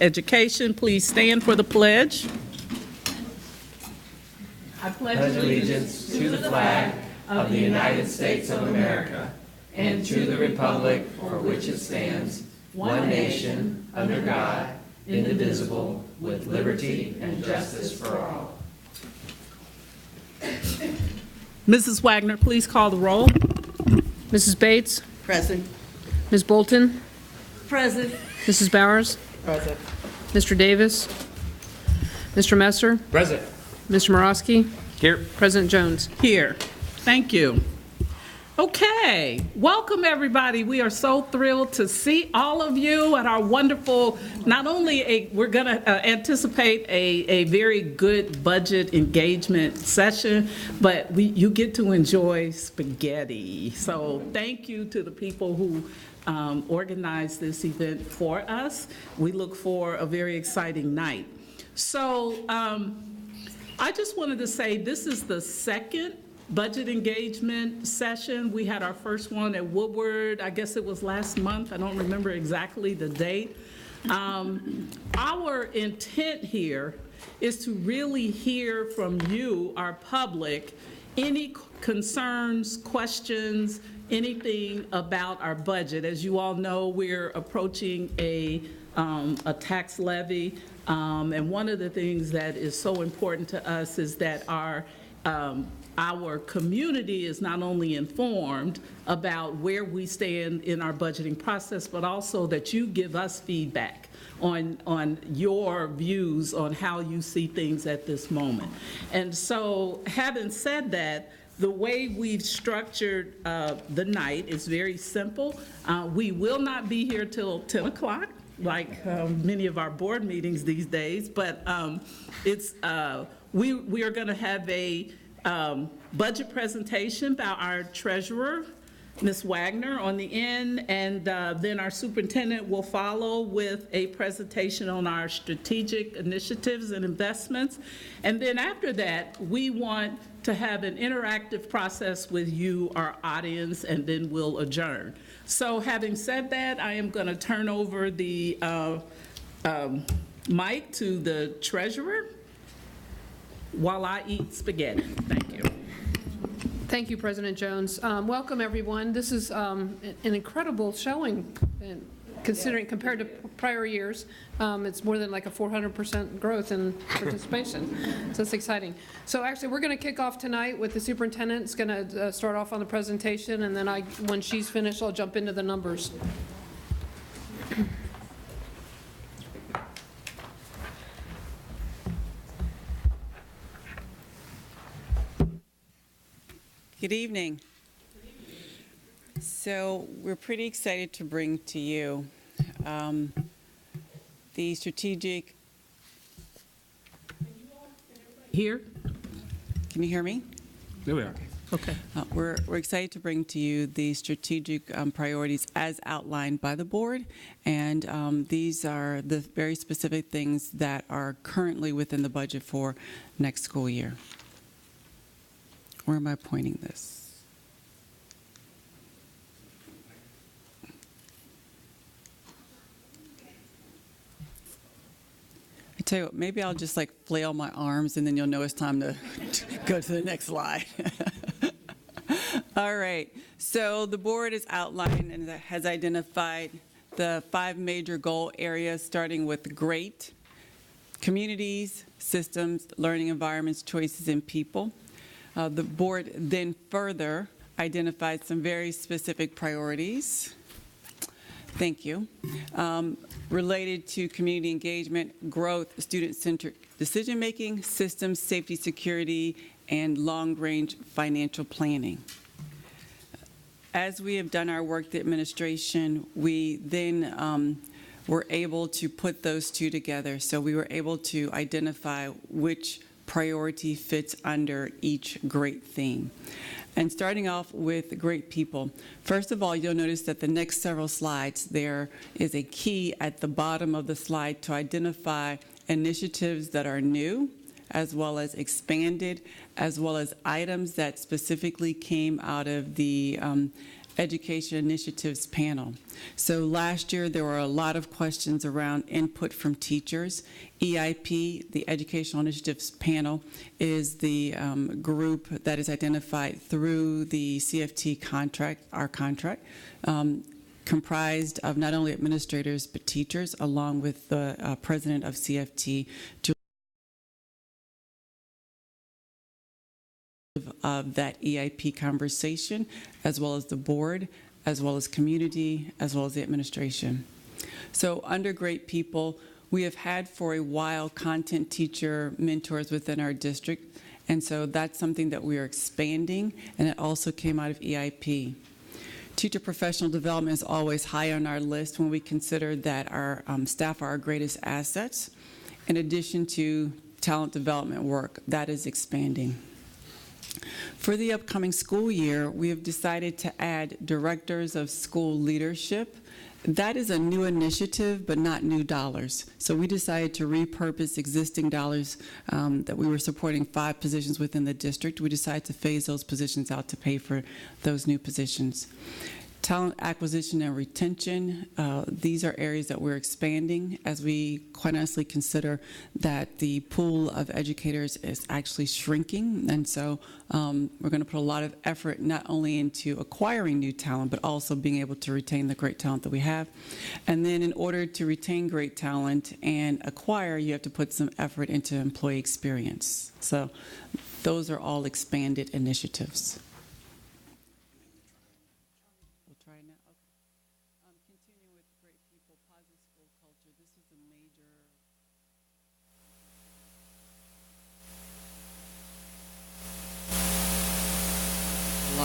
Education. Please stand for the pledge. I pledge allegiance to the flag of the United States of America and to the republic for which it stands, one nation, under God, indivisible, with liberty and justice for all. Mrs. Wagner, please call the roll. Mrs. Bates? Present. Ms. Bolton? Present. Mrs. Bowers? Present. Mr. Davis? Mr. Messer? Present. Mr. Morosky? Here. President Jones? Here. Thank you. Okay, welcome everybody. We are so thrilled to see all of you at our wonderful, not only we're going to anticipate a very good budget engagement session, but you get to enjoy spaghetti. So thank you to the people who organized this event for us. We look for a very exciting night. So I just wanted to say this is the second budget engagement session. We had our first one at Woodward, I guess it was last month. I don't remember exactly the date. Our intent here is to really hear from you, our public, any concerns, questions, anything about our budget. As you all know, we're approaching a tax levy, and one of the things that is so important to us is that our community is not only informed about where we stand in our budgeting process, but also that you give us feedback on your views on how you see things at this moment. And so, having said that, the way we've structured the night is very simple. We will not be here till 10 o'clock, like many of our board meetings these days, but we are going to have a budget presentation by our treasurer, Ms. Wagner, on the end, and then our superintendent will follow with a presentation on our strategic initiatives and investments. And then after that, we want to have an interactive process with you, our audience, and then we'll adjourn. So having said that, I am going to turn over the mic to the treasurer while I eat spaghetti. Thank you. Thank you, President Jones. Welcome, everyone. This is an incredible showing, considering compared to prior years. It's more than like a 400% growth in participation. So it's exciting. So actually, we're going to kick off tonight with the superintendent. It's going to start off on the presentation, and then when she's finished, I'll jump into the numbers. Good evening. So we're pretty excited to bring to you the strategic. Here? Can you hear me? There we are. Okay. We're excited to bring to you the strategic priorities as outlined by the board, and these are the very specific things that are currently within the budget for next school year. Where am I pointing this? I tell you what, maybe I'll just like flail my arms and then you'll know it's time to go to the next slide. All right, so the board has outlined and has identified the 5 major goal areas, starting with GREAT: communities, systems, learning environments, choices, and people. The board then further identified some very specific priorities. Thank you. Related to community engagement, growth, student-centered decision-making, systems, safety, security, and long-range financial planning. As we have done our work, the administration, we then were able to put those two together. So we were able to identify which priority fits under each great theme. And starting off with great people. First of all, you'll notice that the next several slides, there is a key at the bottom of the slide to identify initiatives that are new, as well as expanded, as well as items that specifically came out of the Education Initiatives Panel. So last year, there were a lot of questions around input from teachers. EIP, the Educational Initiatives Panel, is the group that is identified through the CFT contract, our contract, comprised of not only administrators but teachers, along with the president of CFT, of that EIP conversation, as well as the board, as well as community, as well as the administration. So under great people, we have had for a while content teacher mentors within our district, and so that's something that we are expanding, and it also came out of EIP. Teacher professional development is always high on our list when we consider that our staff are our greatest assets. In addition to talent development work, that is expanding. For the upcoming school year, we have decided to add directors of school leadership. That is a new initiative, but not new dollars. So we decided to repurpose existing dollars that we were supporting 5 positions within the district. We decided to phase those positions out to pay for those new positions. Talent acquisition and retention, these are areas that we're expanding as we quite honestly consider that the pool of educators is actually shrinking. And so we're going to put a lot of effort not only into acquiring new talent, but also being able to retain the great talent that we have. And then in order to retain great talent and acquire, you have to put some effort into employee experience. So those are all expanded initiatives.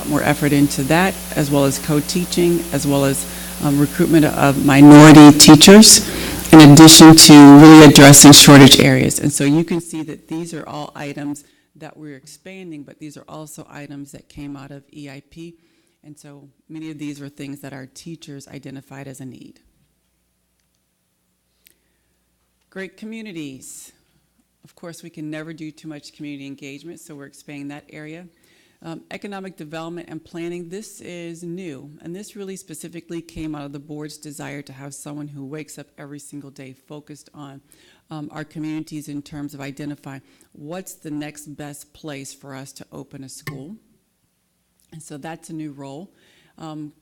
More effort into that, as well as co-teaching, as well as recruitment of minority teachers, in addition to really addressing shortage areas. And so you can see that these are all items that we're expanding, but these are also items that came out of EIP. And so many of these were things that our teachers identified as a need. Great communities. Of course, we can never do too much community engagement, so we're expanding that area. Economic development and planning, this is new, and this really specifically came out of the board's desire to have someone who wakes up every single day focused on our communities in terms of identifying what's the next best place for us to open a school. And so that's a new role.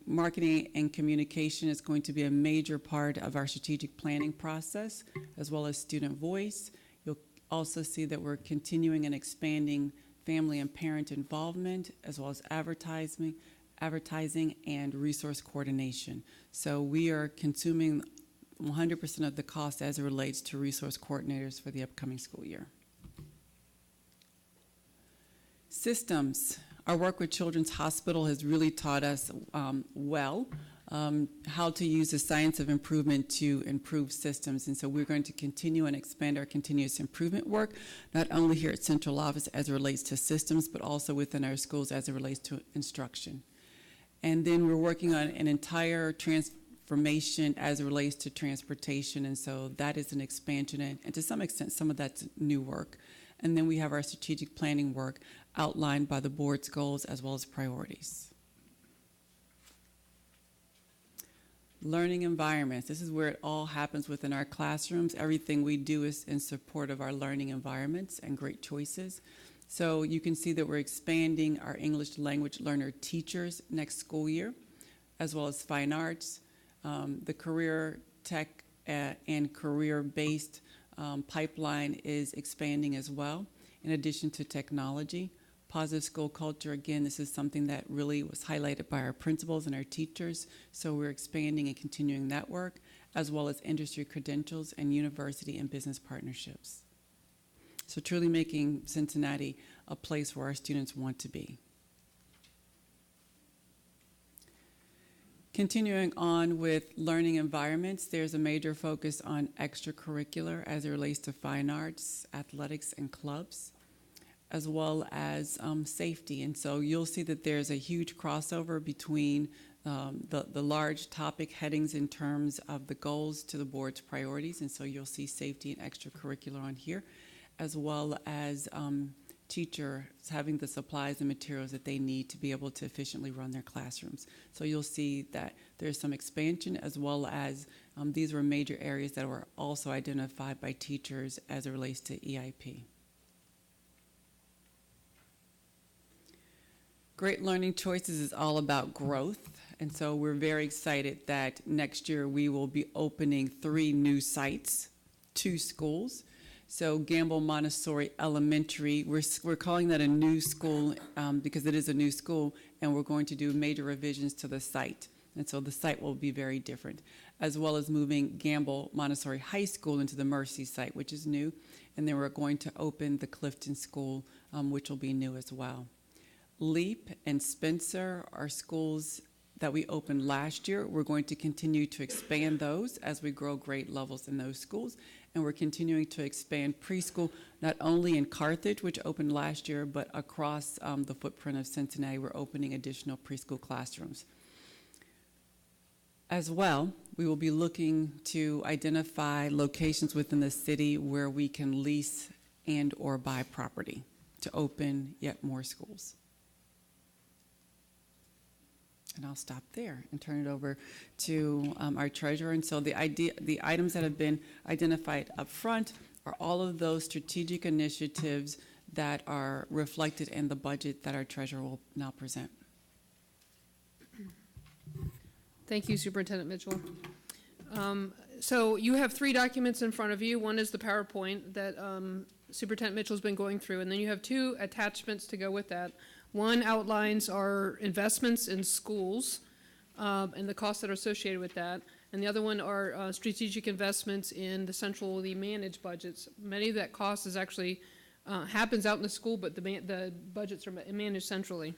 Marketing and communication is going to be a major part of our strategic planning process, as well as student voice. You'll also see that we're continuing and expanding family and parent involvement, as well as advertising and resource coordination. So we are consuming 100% of the cost as it relates to resource coordinators for the upcoming school year. Systems. Our work with Children's Hospital has really taught us how to use the science of improvement to improve systems. And so we're going to continue and expand our continuous improvement work, not only here at central office as it relates to systems, but also within our schools as it relates to instruction. And then we're working on an entire transformation as it relates to transportation. And so that is an expansion, and to some extent, some of that's new work. And then we have our strategic planning work outlined by the board's goals as well as priorities. Learning environments. This is where it all happens within our classrooms. Everything we do is in support of our learning environments and great choices. So you can see that we're expanding our English language learner teachers next school year, as well as fine arts. The career tech and career-based pipeline is expanding as well, in addition to technology. Positive school culture, again, this is something that really was highlighted by our principals and our teachers, so we're expanding and continuing that work, as well as industry credentials and university and business partnerships. So truly making Cincinnati a place where our students want to be. Continuing on with learning environments, there's a major focus on extracurricular as it relates to fine arts, athletics, and clubs, as well as safety. And so you'll see that there's a huge crossover between the large topic headings in terms of the goals to the board's priorities. And so you'll see safety and extracurricular on here, as well as teachers having the supplies and materials that they need to be able to efficiently run their classrooms. So you'll see that there's some expansion, as well as these were major areas that were also identified by teachers as it relates to EIP. Great Learning Choices is all about growth, and so we're very excited that next year we will be opening 3 new sites, 2 schools. So Gamble Montessori Elementary, we're calling that a new school because it is a new school, and we're going to do major revisions to the site. And so the site will be very different, as well as moving Gamble Montessori High School into the Mercy site, which is new. And then we're going to open the Clifton School, which will be new as well. Leap and Spencer are schools that we opened last year. We're going to continue to expand those as we grow grade levels in those schools. And we're continuing to expand preschool, not only in Carthage, which opened last year, but across the footprint of Cincinnati. We're opening additional preschool classrooms. As well, we will be looking to identify locations within the city where we can lease and or buy property to open yet more schools. And I'll stop there and turn it over to our treasurer. And so the items that have been identified up front are all of those strategic initiatives that are reflected in the budget that our treasurer will now present. Thank you, Superintendent Mitchell. So you have 3 documents in front of you. One is the PowerPoint that Superintendent Mitchell's been going through, and then you have 2 attachments to go with that. One outlines our investments in schools and the costs that are associated with that, and the other one are strategic investments in the centrally managed budgets. Many of that cost is actually happens out in the school, but the budgets are managed centrally.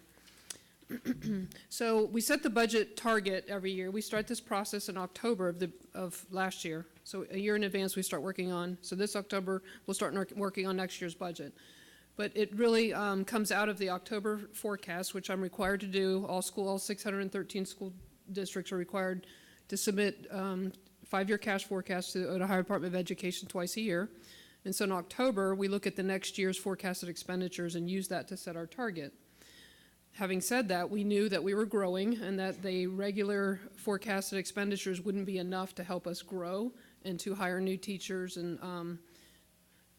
So we set the budget target every year. We start this process in October of last year. So a year in advance we start working on. So this October we'll start working on next year's budget. But it really comes out of the October forecast, which I'm required to do. All 613 school districts are required to submit 5-year cash forecasts to the Ohio Department of Education twice a year. And so in October, we look at the next year's forecasted expenditures and use that to set our target. Having said that, we knew that we were growing and that the regular forecasted expenditures wouldn't be enough to help us grow and to hire new teachers and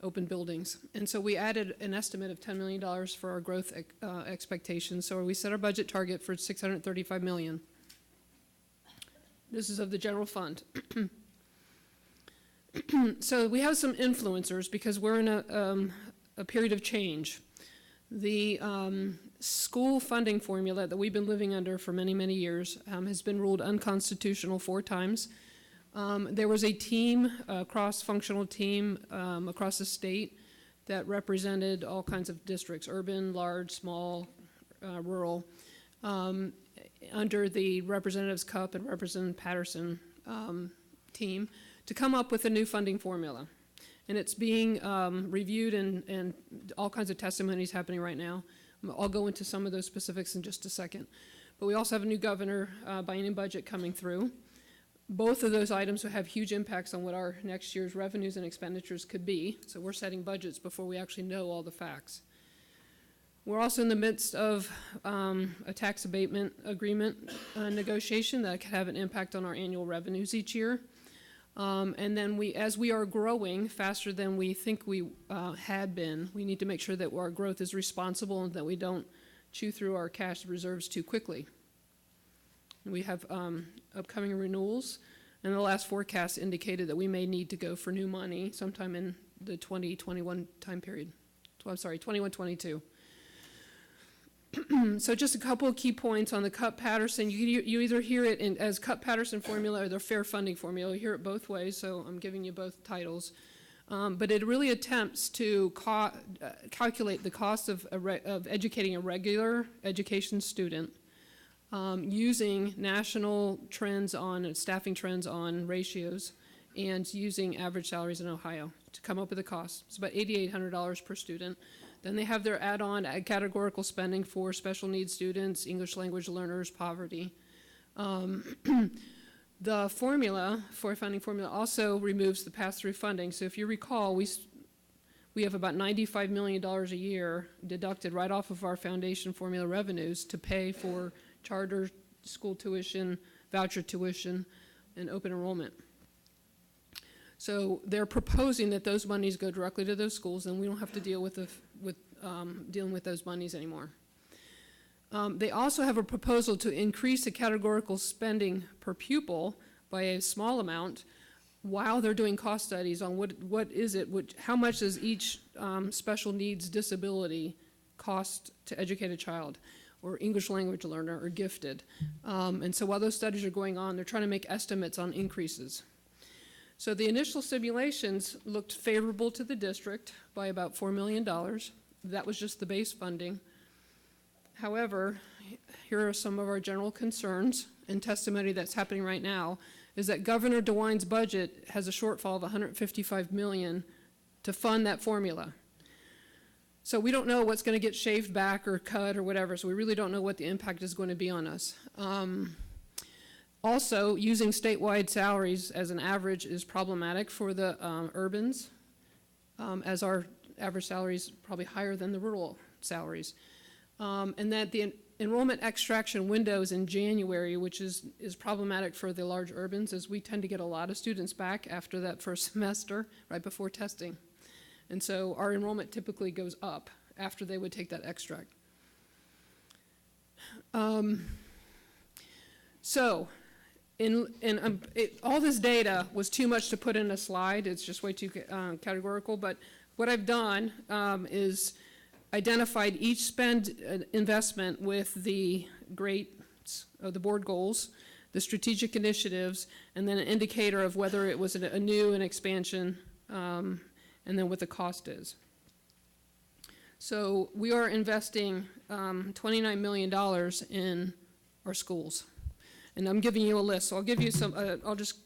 open buildings. And so we added an estimate of $10 million for our growth expectations. So we set our budget target for $635 million. This is of the general fund. So we have some influencers because we're in a period of change. The school funding formula that we've been living under for many, many years has been ruled unconstitutional 4 times. There was a team, a cross-functional team across the state that represented all kinds of districts, urban, large, small, rural, under the Representatives Cupp and Representative Patterson team to come up with a new funding formula. And it's being reviewed and all kinds of testimonies happening right now. I'll go into some of those specifics in just a second. But we also have a new governor biennium budget coming through. Both of those items will have huge impacts on what our next year's revenues and expenditures could be. So we're setting budgets before we actually know all the facts. We're also in the midst of a tax abatement agreement negotiation that could have an impact on our annual revenues each year. And then as we are growing faster than we think we had been, we need to make sure that our growth is responsible and that we don't chew through our cash reserves too quickly. We have upcoming renewals, and the last forecast indicated that we may need to go for new money sometime in the 2021 time period. 21-22. So just a couple of key points on the Cupp-Patterson. You either hear it as Cupp-Patterson formula or the fair funding formula. You hear it both ways, so I'm giving you both titles. But it really attempts to calculate the cost of educating a regular education student using national trends on staffing trends on ratios and using average salaries in Ohio to come up with a cost. It's about $8,800 per student. Then they have their add-on categorical spending for special needs students, English language learners, poverty. The formula, for funding formula, also removes the pass-through funding. So if you recall, we we have about $95 million a year deducted right off of our foundation formula revenues to pay for charter school tuition, voucher tuition, and open enrollment. So they're proposing that those monies go directly to those schools, and we don't have to deal with dealing with those monies anymore. They also have a proposal to increase the categorical spending per pupil by a small amount while they're doing cost studies on how much does each special needs disability cost to educate a child, or English language learner, or gifted. And so while those studies are going on, they're trying to make estimates on increases. So the initial simulations looked favorable to the district by about $4 million. That was just the base funding. However, here are some of our general concerns and testimony that's happening right now, is that Governor DeWine's budget has a shortfall of $155 million to fund that formula. So we don't know what's going to get shaved back or cut or whatever, so we really don't know what the impact is going to be on us. Also, using statewide salaries as an average is problematic for the urbans, as our average salary is probably higher than the rural salaries. And that the enrollment extraction windows in January, which is problematic for the large urbans, as we tend to get a lot of students back after that first semester, right before testing. And so our enrollment typically goes up after they would take that extract. All this data was too much to put in a slide. It's just way too categorical. But what I've done is identified each spend investment with the grades of the board goals, the strategic initiatives, and then an indicator of whether it was a new, an expansion, and then what the cost is. So we are investing $29 million in our schools. And I'm giving you a list. So I'll give you some, I'll just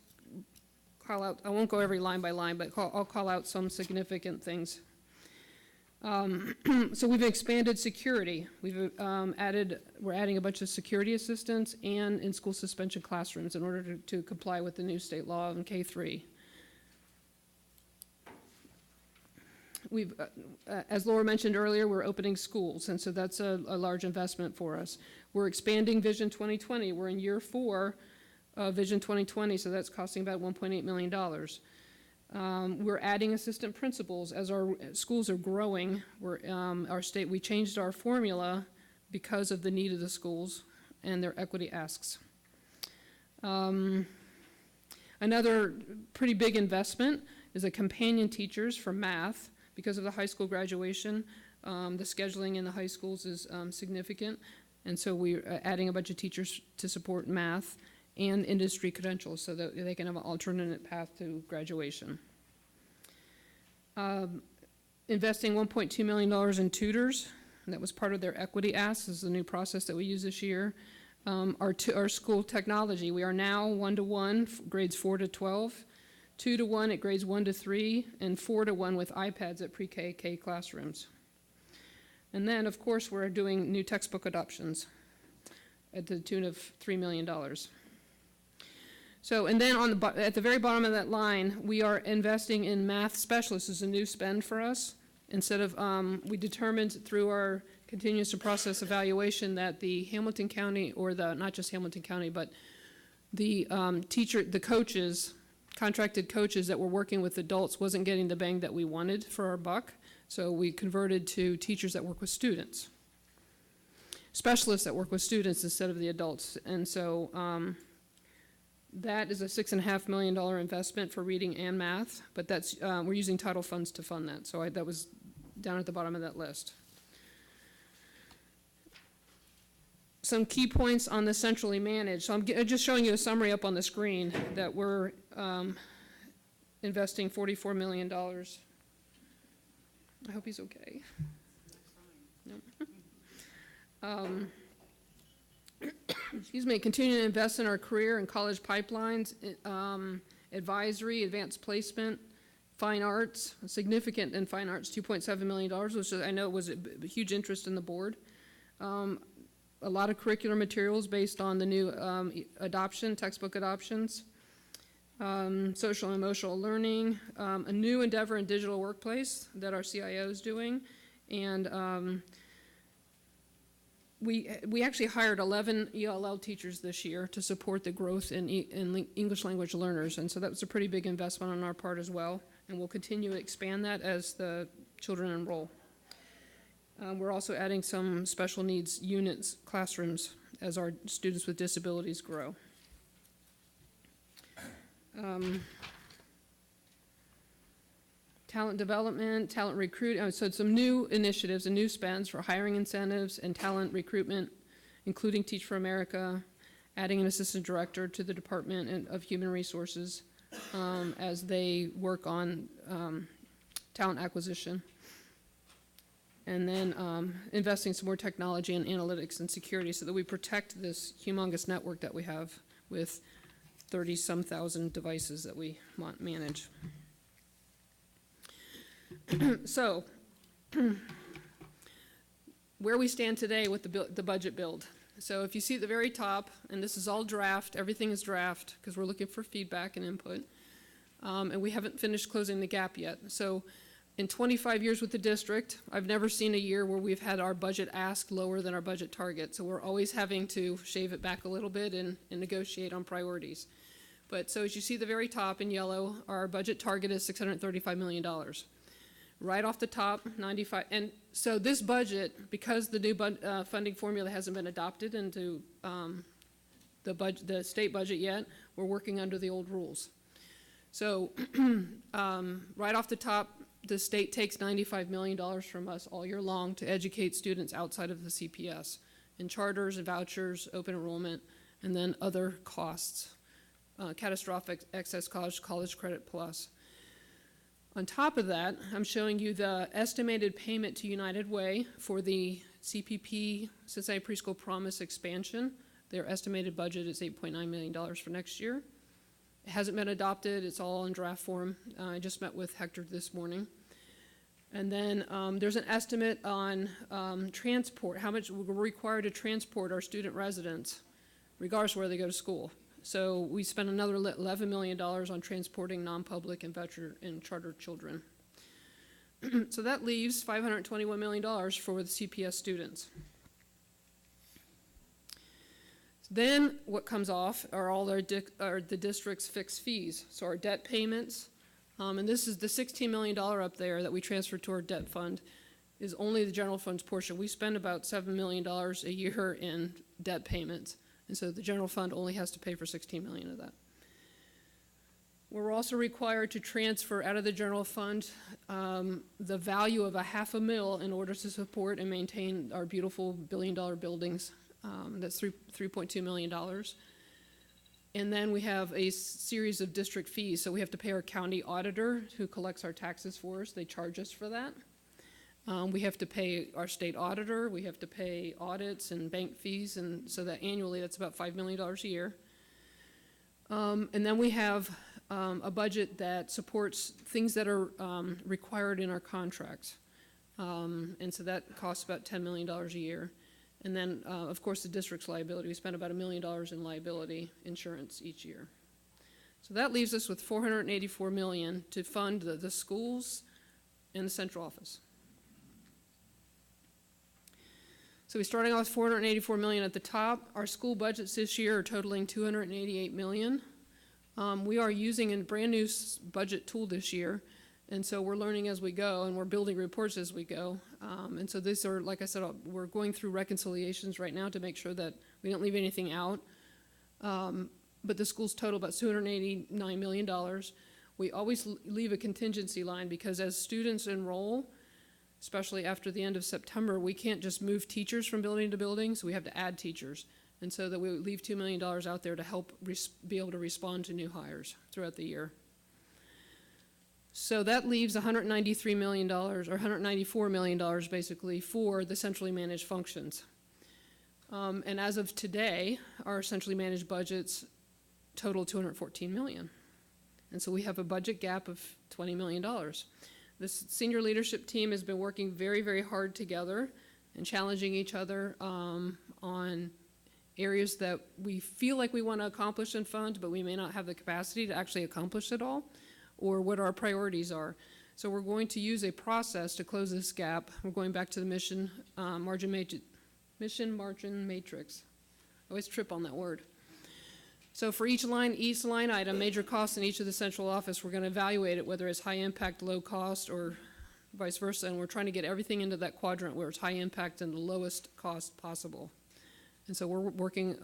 call out, I won't go every line by line, but I'll call out some significant things. So we've expanded security. We're adding a bunch of security assistants and in-school suspension classrooms in order to comply with the new state law in K-3. As Laura mentioned earlier, we're opening schools, and so that's a large investment for us. We're expanding Vision 2020. We're in year 4 of Vision 2020, so that's costing about $1.8 million. We're adding assistant principals as our schools are growing. We changed our formula because of the need of the schools and their equity asks. Another pretty big investment is a companion teachers for math. Because of the high school graduation, the scheduling in the high schools is significant, and so we're adding a bunch of teachers to support math and industry credentials so that they can have an alternate path to graduation. Investing $1.2 million in tutors, and that was part of their equity ask. This is a new process that we use this year. Our school technology, we are now 1-to-1, grades 4 to 12. 2-to-1 at grades 1 to 3, and 4-to-1 with iPads at pre-K, K classrooms. And then, of course, we're doing new textbook adoptions at the tune of $3 million. So, and then at the very bottom of that line, we are investing in math specialists as a new spend for us. Instead of, we determined through our continuous process evaluation that the Hamilton County, or not just Hamilton County, but the coaches, contracted coaches that were working with adults wasn't getting the bang that we wanted for our buck, so we converted to teachers that work with students, specialists that work with students instead of the adults. And so that is a $6.5 million investment for reading and math, but that's we're using title funds to fund that, so that was down at the bottom of that list. Some key points on the centrally managed. So I'm just showing you a summary up on the screen that we're investing $44 million. I hope he's okay. No. Excuse me, continue to invest in our career and college pipelines, advisory, advanced placement, fine arts, significant in fine arts, $2.7 million, which I know was a huge interest in the board. A lot of curricular materials based on the new textbook adoptions. social and emotional learning, a new endeavor in digital workplace that our CIO is doing, and we actually hired 11 ELL teachers this year to support the growth in English language learners, and so that was a pretty big investment on our part as well, and we'll continue to expand that as the children enroll. We're also adding some special needs units, classrooms, as our students with disabilities grow. Talent development, talent recruit, so some new initiatives and new spends for hiring incentives and talent recruitment, including Teach for America, adding an assistant director to the Department of Human Resources as they work on talent acquisition. And then investing some more technology and analytics and security so that we protect this humongous network that we have with 30-some thousand devices that we manage. So, where we stand today with the budget build. So if you see at the very top, and this is all draft, everything is draft, because we're looking for feedback and input, and we haven't finished closing the gap yet. So in 25 years with the district, I've never seen a year where we've had our budget ask lower than our budget target. So we're always having to shave it back a little bit and negotiate on priorities. But so as you see the very top in yellow, our budget target is $635 million. Right off the top, 95, and so this budget, because the new funding formula hasn't been adopted into the state budget yet, we're working under the old rules. So right off the top, the state takes $95 million from us all year long to educate students outside of the CPS in charters and vouchers, open enrollment, and then other costs, catastrophic excess college credit plus. On top of that, I'm showing you the estimated payment to United Way for the CPP, Cincinnati Preschool Promise expansion. Their estimated budget is $8.9 million for next year. It hasn't been adopted. It's all in draft form. I just met with Hector this morning. And then there's an estimate on transport, how much we're required to transport our student residents, regardless of where they go to school. So we spent another $11 million on transporting non-public and voucher and charter children. So that leaves $521 million for the CPS students. Then what comes off are all the district's fixed fees. So our debt payments, and this is the $16 million up there that we transferred to our debt fund, is only the general fund's portion. We spend about $7 million a year in debt payments, and so the general fund only has to pay for $16 million of that. We're also required to transfer out of the general fund the value of $500,000 in order to support and maintain our beautiful billion-dollar buildings. That's $3.2 million. And then we have a series of district fees. So we have to pay our county auditor who collects our taxes for us. They charge us for that. We have to pay our state auditor. We have to pay audits and bank fees. And so that annually, that's about $5 million a year. And then we have a budget that supports things that are required in our contracts. And so that costs about $10 million a year. And then, of course, the district's liability. We spend about $1 million in liability insurance each year. So that leaves us with $484 million to fund the schools and the central office. So we're starting off with $484 million at the top. Our school budgets this year are totaling $288 million. We are using a brand new budget tool this year. And so we're learning as we go, and we're building reports as we go. And so these are, like I said, we're going through reconciliations right now to make sure that we don't leave anything out. But the schools total about $289 million. We always leave a contingency line because as students enroll, especially after the end of September, we can't just move teachers from building to building, so we have to add teachers. And so that we leave $2 million out there to help be able to respond to new hires throughout the year. So that leaves $193 million, or $194 million basically, for the centrally managed functions. And as of today, our centrally managed budgets total $214 million. And so we have a budget gap of $20 million. This senior leadership team has been working very, very hard together and challenging each other on areas that we feel like we want to accomplish and fund, but we may not have the capacity to actually accomplish it all, or what our priorities are. So we're going to use a process to close this gap. We're going back to the mission margin matrix. I always trip on that word. So for each line item, major costs in each of the central office, we're going to evaluate it, whether it's high impact, low cost, or vice versa, and we're trying to get everything into that quadrant where it's high impact and the lowest cost possible. And so we're working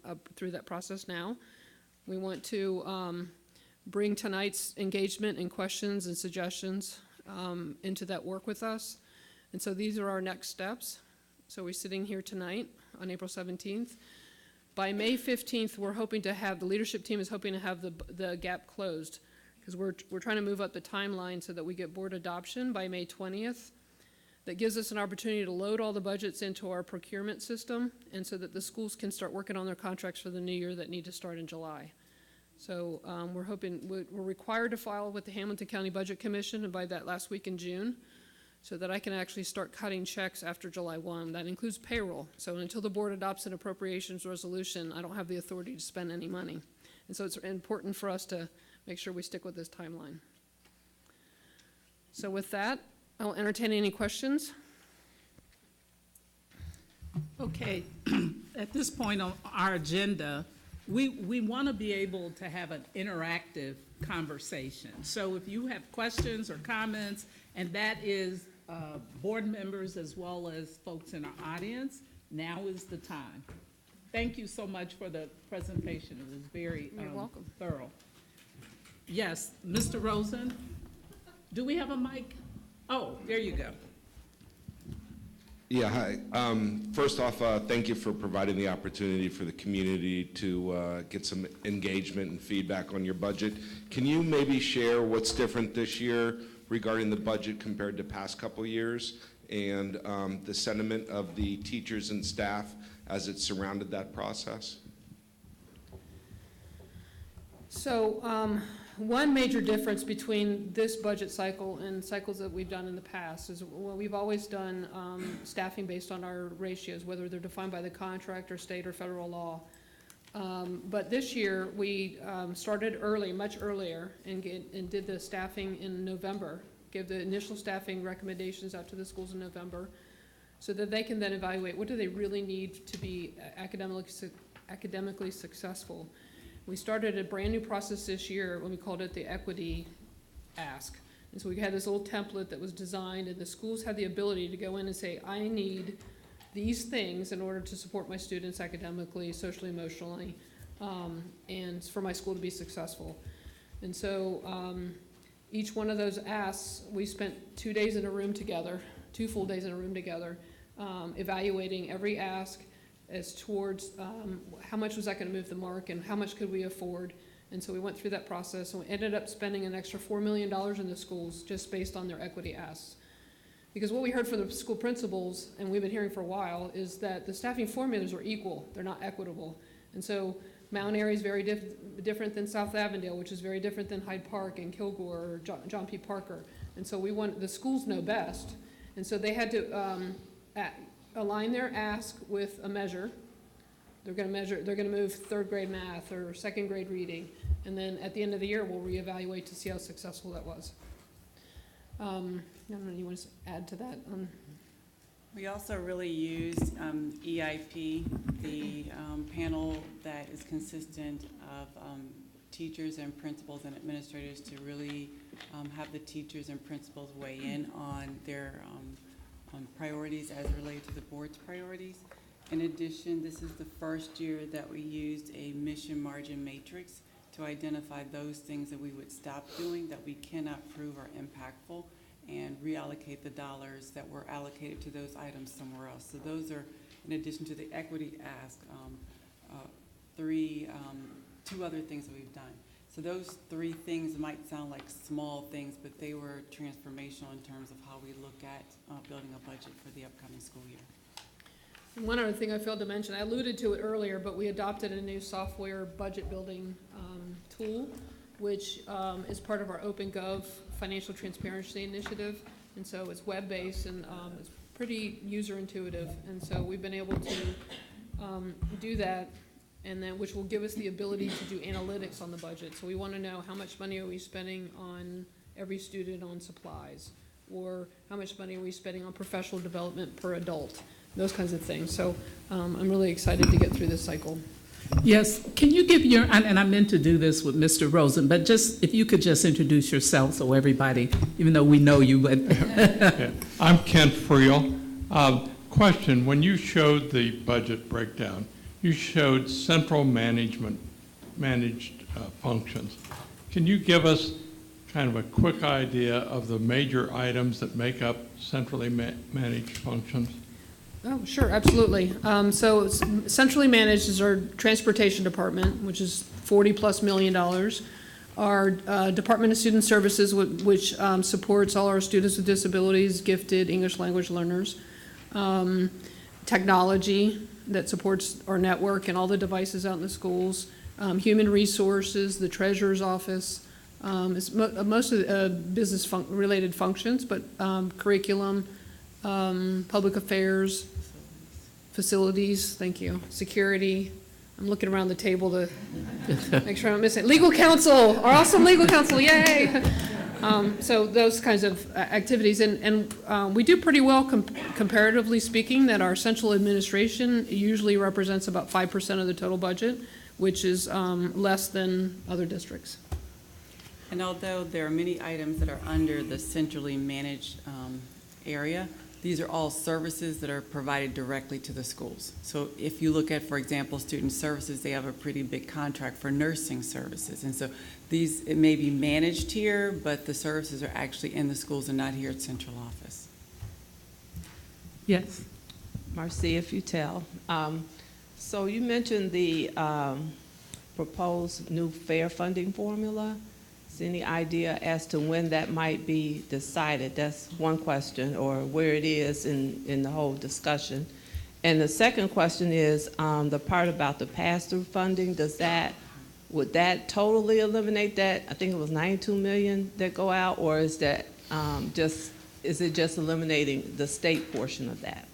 up through that process now. We want to bring tonight's engagement and questions and suggestions into that work with us. And so these are our next steps. So we're sitting here tonight on April 17th. By May 15th, we're hoping to have, the leadership team is hoping to have the gap closed, because we're trying to move up the timeline so that we get board adoption by May 20th. That gives us an opportunity to load all the budgets into our procurement system, and so that the schools can start working on their contracts for the new year that need to start in July. So we're hoping, we're required to file with the Hamilton County Budget Commission and by that last week in June, so that I can actually start cutting checks after July 1. That includes payroll. So until the board adopts an appropriations resolution, I don't have the authority to spend any money. And so it's important for us to make sure we stick with this timeline. So with that, I'll entertain any questions. Okay, at this point on our agenda, we want to be able to have an interactive conversation. So if you have questions or comments, and that is board members as well as folks in our audience, now is the time. Thank you so much for the presentation. It was very You're welcome. thorough. Yes, Mr. Rosen, do we have a mic? Oh, there you go. Yeah, hi. First off, thank you for providing the opportunity for the community to get some engagement and feedback on your budget. Can you maybe share what's different this year regarding the budget compared to past couple of years, and the sentiment of the teachers and staff as it surrounded that process? So one major difference between this budget cycle and cycles that we've done in the past is, well, we've always done staffing based on our ratios, whether they're defined by the contract or state or federal law. But this year we started early, much earlier, and did the staffing in November, give the initial staffing recommendations out to the schools in November, so that they can then evaluate what do they really need to be academically successful. We started a brand new process this year when we called it the equity ask. And so we had this little template that was designed, and the schools had the ability to go in and say, I need these things in order to support my students academically, socially, emotionally, and for my school to be successful. And so each one of those asks, we spent 2 days in a room together, 2 full days in a room together, evaluating every ask as towards how much was that going to move the mark and how much could we afford. And so we went through that process, and we ended up spending an extra $4 million in the schools just based on their equity asks. Because what we heard from the school principals, and we've been hearing for a while, is that the staffing formulas are equal, they're not equitable. And so Mount Airy is very different than South Avondale, which is very different than Hyde Park and Kilgore or John P. Parker. And so we want, the schools know best, and so they had to align their ask with a measure. They're going to move 3rd grade math or 2nd grade reading, and then at the end of the year we'll reevaluate to see how successful that was. I don't know, you want to add to that? We also really used EIP, the panel that is consistent of teachers and principals and administrators, to really have the teachers and principals weigh in on their priorities as related to the board's priorities. In addition, this is the first year that we used a mission margin matrix to identify those things that we would stop doing that we cannot prove are impactful, and reallocate the dollars that were allocated to those items somewhere else. So those are, in addition to the equity ask, 2 other things that we've done. So those 3 things might sound like small things, but they were transformational in terms of how we look at building a budget for the upcoming school year. One other thing I failed to mention, I alluded to it earlier, but we adopted a new software budget building tool, which is part of our OpenGov financial transparency initiative. And so it's web-based, and it's pretty user intuitive. And so we've been able to do that, and then, which will give us the ability to do analytics on the budget. So we want to know how much money are we spending on every student on supplies, or how much money are we spending on professional development per adult, those kinds of things. So I'm really excited to get through this cycle. Yes, can you give your, and I meant to do this with Mr. Rosen, but just, if you could just introduce yourself so everybody, even though we know you, but. Yeah. I'm Kent Friel. Question, when you showed the budget breakdown, you showed central managed functions. Can you give us kind of a quick idea of the major items that make up centrally managed functions? Oh, sure, absolutely. So centrally managed is our transportation department, which is $40+ million. Our Department of Student Services, which supports all our students with disabilities, gifted English language learners. Technology that supports our network and all the devices out in the schools. Human resources, the treasurer's office. It's most of the business-related functions, but curriculum, public affairs, facilities, thank you, security. I'm looking around the table to make sure I'm not missing. Legal counsel, our awesome legal counsel, yay! So those kinds of activities, and we do pretty well comparatively speaking, that our central administration usually represents about 5% of the total budget, which is less than other districts. And although there are many items that are under the centrally managed area, these are all services that are provided directly to the schools. So if you look at, for example, student services, they have a pretty big contract for nursing services. And so these, it may be managed here, but the services are actually in the schools and not here at central office. Yes. Marcia Futel. So you mentioned the proposed new fair funding formula. Is any idea as to when that might be decided? That's one question, or where it is in the whole discussion. And the second question is the part about the pass-through funding. Would that totally eliminate that? I think it was 92 million that go out, or is that is it just eliminating the state portion of that?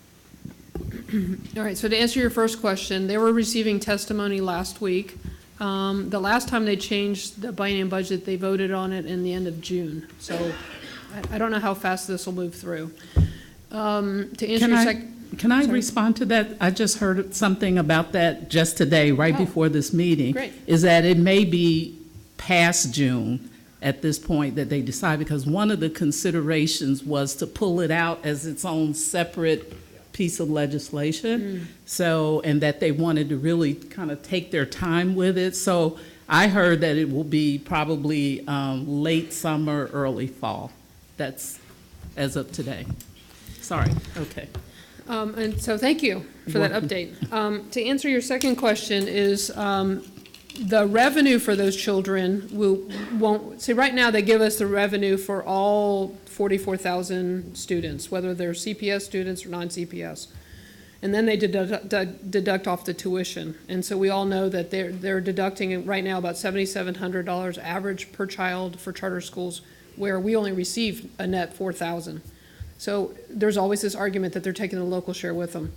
All right, so to answer your first question, they were receiving testimony last week. The last time they changed the biennium budget, they voted on it in the end of June. So I don't know how fast this will move through. To answer your second. Can I Sorry? respond to that? I just heard something about that just today, right before this meeting. Great. Is that it may be past June at this point that they decide, because one of the considerations was to pull it out as its own separate piece of legislation. So, and that they wanted to really kind of take their time with it. So I heard that it will be probably late summer, early fall. That's as of today. Sorry, okay. And so thank you for that update. To answer your second question is the revenue for those children won't, see right now they give us the revenue for all 44,000 students, whether they're CPS students or non-CPS. And then they deduct off the tuition. And so we all know that they're deducting right now about $7,700 average per child for charter schools, where we only receive a net 4,000. So there's always this argument that they're taking the local share with them.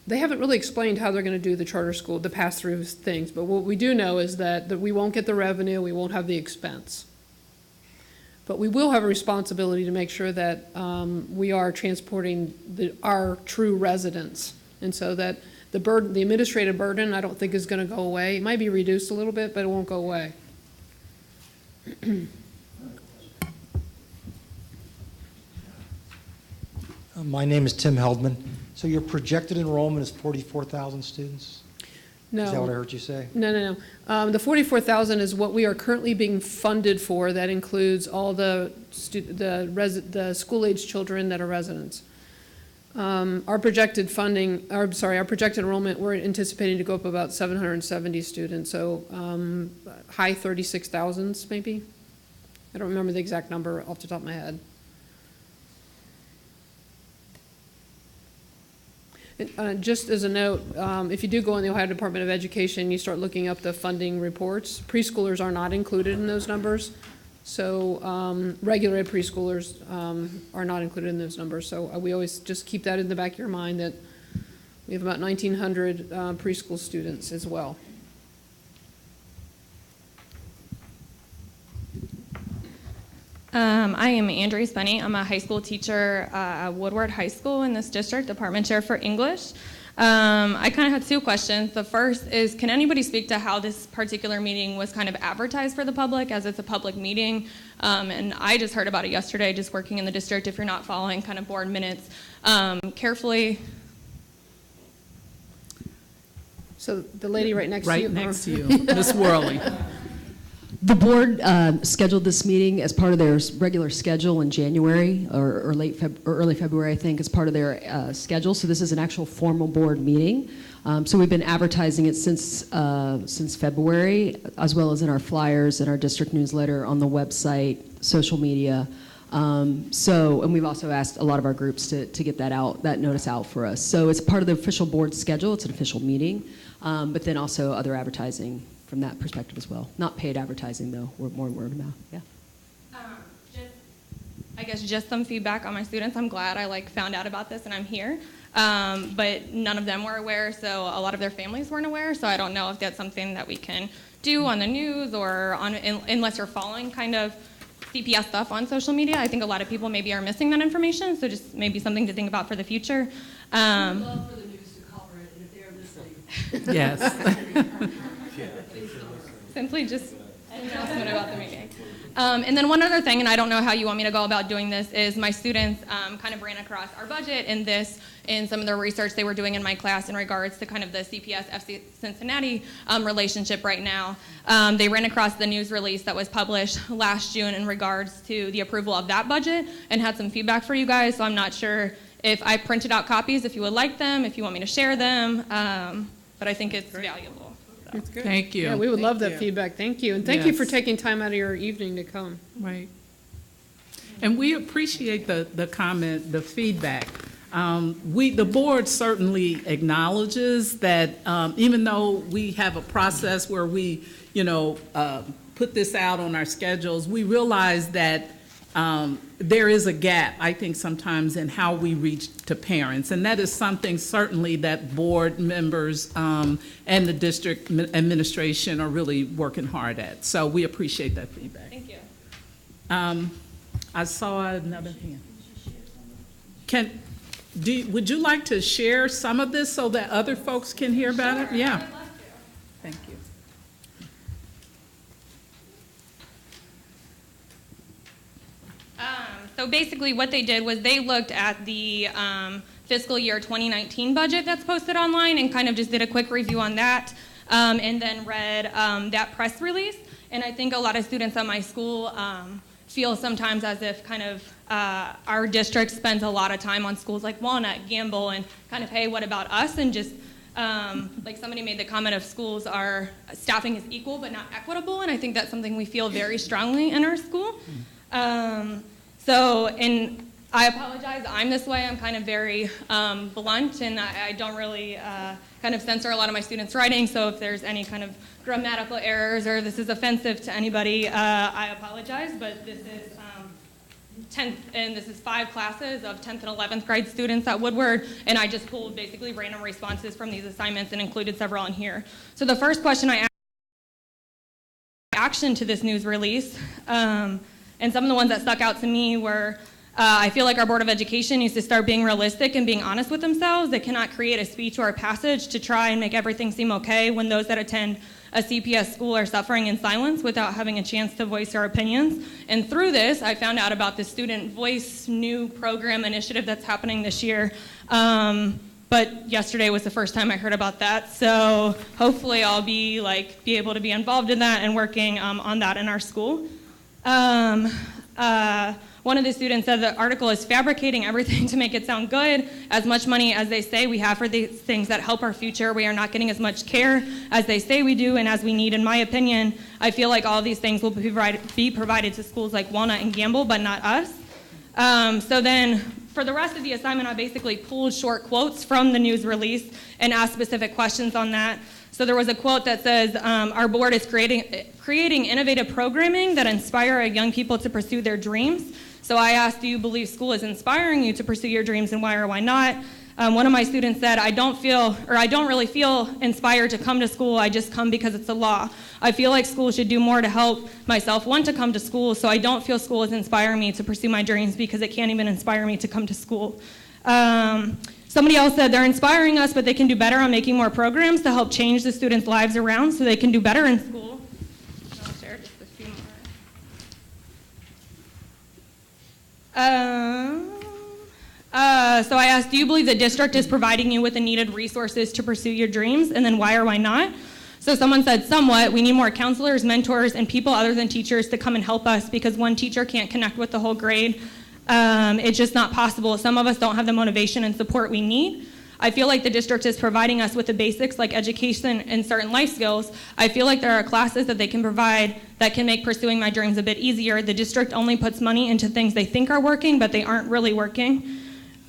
They haven't really explained how they're going to do the charter school, the pass-through things, but what we do know is that we won't get the revenue, we won't have the expense. But we will have a responsibility to make sure that we are transporting our true residents. And so that the burden, the administrative burden, I don't think is going to go away. It might be reduced a little bit, but it won't go away. My name is Tim Heldman. So your projected enrollment is 44,000 students? No. Is that what I heard you say? No. The 44,000 is what we are currently being funded for. That includes all the school-age children that are residents. Our projected enrollment, we're anticipating to go up about 770 students, so high 36,000s maybe. I don't remember the exact number off the top of my head. Just as a note, if you do go in the Ohio Department of Education, you start looking up the funding reports, preschoolers are not included in those numbers. So regular ed preschoolers are not included in those numbers. So we always just keep that in the back of your mind, that We have about 1,900 preschool students as well. I am Andrea Spenny. I'm a high school teacher at Woodward High School in this district, department chair for English. I kind of had two questions. The first is, can anybody speak to how this particular meeting was kind of advertised for the public, as it's a public meeting? And I just heard about it yesterday, just working in the district, if you're not following kind of board minutes carefully. So the lady right next to you. Right next to you, Ms. Worley. The board scheduled this meeting as part of their regular schedule in January or early February, I think, as part of their schedule. So this is an actual formal board meeting. So we've been advertising it since February, as well as in our flyers, in our district newsletter, on the website, social media. And we've also asked a lot of our groups to get that notice out for us. So it's part of the official board schedule. It's an official meeting, but then also other advertising from that perspective as well. Not paid advertising, though. We're more word of mouth. Yeah. I guess just some feedback on my students. I'm glad I found out about this and I'm here. But none of them were aware, so a lot of their families weren't aware. So I don't know if that's something that we can do on the news or unless you're following kind of CPS stuff on social media. I think a lot of people maybe are missing that information. So just maybe something to think about for the future. I'd love for the news to cover it, and if they're listening. Yes. Simply just an announcement about the meeting. And then one other thing, and I don't know how you want me to go about doing this, is my students kind of ran across our budget in some of the research they were doing in my class in regards to kind of the CPS FC Cincinnati relationship right now. They ran across the news release that was published last June in regards to the approval of that budget and had some feedback for you guys. So I'm not sure if I printed out copies, if you would like them, if you want me to share them, but I think it's valuable. That's good. Thank you. Yeah, we would love that you. feedback. Thank you. And thank you for Yes. taking time out of your evening to come. Right. And we appreciate the comment, the feedback. The board certainly acknowledges that even though we have a process where we, put this out on our schedules, we realize that there is a gap, I think, sometimes in how we reach to parents. And that is something certainly that board members and the district administration are really working hard at. So we appreciate that feedback. Thank you. I saw another hand. Would you like to share some of this so that other folks can hear about it? Yeah. I would love to. Thank you. So basically what they did was they looked at the fiscal year 2019 budget that's posted online and kind of just did a quick review on that and then read that press release. And I think a lot of students at my school feel sometimes as if kind of our district spends a lot of time on schools like Walnut, Gamble, and kind of, hey, what about us? And just like somebody made the comment of schools are, staffing is equal but not equitable, and I think that's something we feel very strongly in our school. And I apologize, I'm this way, I'm kind of very blunt, and I don't really kind of censor a lot of my students' writing, so if there's any kind of grammatical errors or this is offensive to anybody, I apologize, but this is 10th, and this is 5 classes of 10th and 11th grade students at Woodward, and I just pulled basically random responses from these assignments and included several in here. So the first question I asked, reaction to this news release, and some of the ones that stuck out to me were, I feel like our Board of Education needs to start being realistic and being honest with themselves. They cannot create a speech or a passage to try and make everything seem okay when those that attend a CPS school are suffering in silence without having a chance to voice their opinions. And through this, I found out about the Student Voice new program initiative that's happening this year. But yesterday was the first time I heard about that. So hopefully I'll be able to be involved in that and working on that in our school. One of the students said the article is fabricating everything to make it sound good. As much money as they say we have for these things that help our future, we are not getting as much care as they say we do and as we need. In my opinion, I feel like all of these things will be provided to schools like Walnut and Gamble, but not us. So then for the rest of the assignment, I basically pulled short quotes from the news release and asked specific questions on that. So there was a quote that says, our board is creating innovative programming that inspire our young people to pursue their dreams. So I asked, do you believe school is inspiring you to pursue your dreams, and why or why not? One of my students said, I don't really feel inspired to come to school. I just come because it's a law. I feel like school should do more to help myself want to come to school, so I don't feel school is inspiring me to pursue my dreams because it can't even inspire me to come to school. Somebody else said they're inspiring us, but they can do better on making more programs to help change the students' lives around so they can do better in school. I'll share just a few more. So I asked, do you believe the district is providing you with the needed resources to pursue your dreams? And then why or why not? So someone said, somewhat. We need more counselors, mentors, and people other than teachers to come and help us because one teacher can't connect with the whole grade. It's just not possible. Some of us don't have the motivation and support we need. I feel like the district is providing us with the basics like education and certain life skills. I feel like there are classes that they can provide that can make pursuing my dreams a bit easier. The district only puts money into things they think are working, but they aren't really working.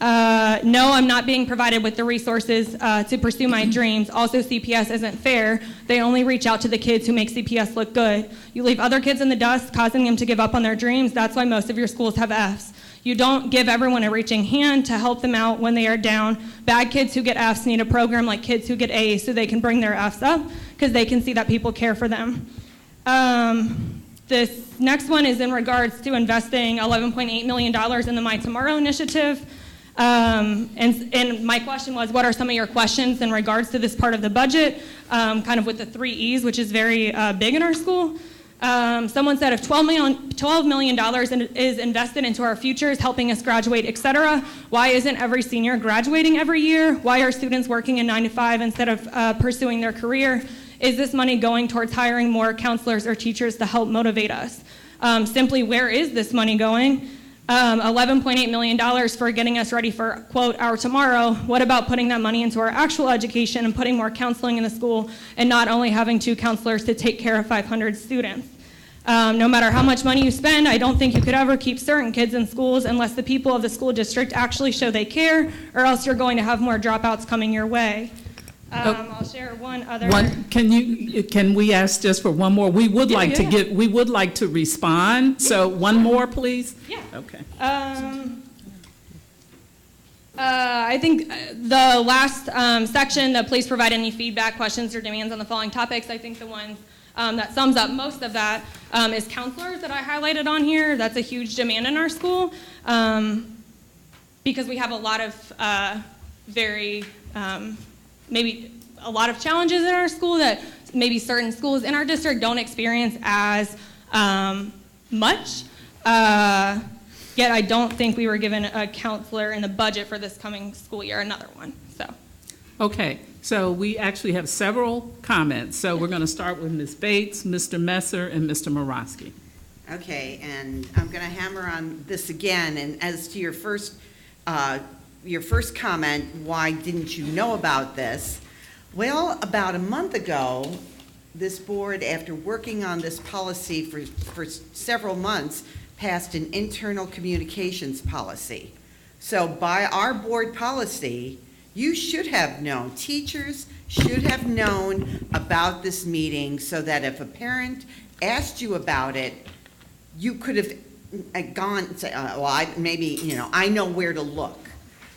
No, I'm not being provided with the resources to pursue my dreams. Also, CPS isn't fair. They only reach out to the kids who make CPS look good. You leave other kids in the dust, causing them to give up on their dreams. That's why most of your schools have Fs. You don't give everyone a reaching hand to help them out when they are down. Bad kids who get Fs need a program like kids who get A's so they can bring their Fs up because they can see that people care for them. This next one is in regards to investing $11.8 million in the My Tomorrow initiative. And my question was, what are some of your questions in regards to this part of the budget, kind of with the 3 E's, which is very big in our school. Someone said if $12 million is invested into our futures, helping us graduate, etc., why isn't every senior graduating every year? Why are students working a 9 to 5 instead of pursuing their career? Is this money going towards hiring more counselors or teachers to help motivate us? Simply, where is this money going? $11.8 million for getting us ready for, quote, our tomorrow. What about putting that money into our actual education and putting more counseling in the school and not only having 2 counselors to take care of 500 students? No matter how much money you spend, I don't think you could ever keep certain kids in schools unless the people of the school district actually show they care, or else you're going to have more dropouts coming your way. I'll share one other. Can we ask just for one more? We would like to respond. So one more, please. Yeah. Okay. I think the last section, the please provide any feedback, questions, or demands on the following topics. I think the one that sums up most of that is counselors that I highlighted on here. That's a huge demand in our school because we have a lot of maybe a lot of challenges in our school that maybe certain schools in our district don't experience as much. Yet I don't think we were given a counselor in the budget for this coming school year, another one. So. Okay, so we actually have several comments. So we're going to start with Ms. Bates, Mr. Messer, and Mr. Morosky. Okay, and I'm going to hammer on this again. And as to your first comment, why didn't you know about this? Well, about a month ago, this board, after working on this policy for several months, passed an internal communications policy. So by our board policy, you should have known, teachers should have known about this meeting so that if a parent asked you about it, you could have gone and say, well, I know where to look.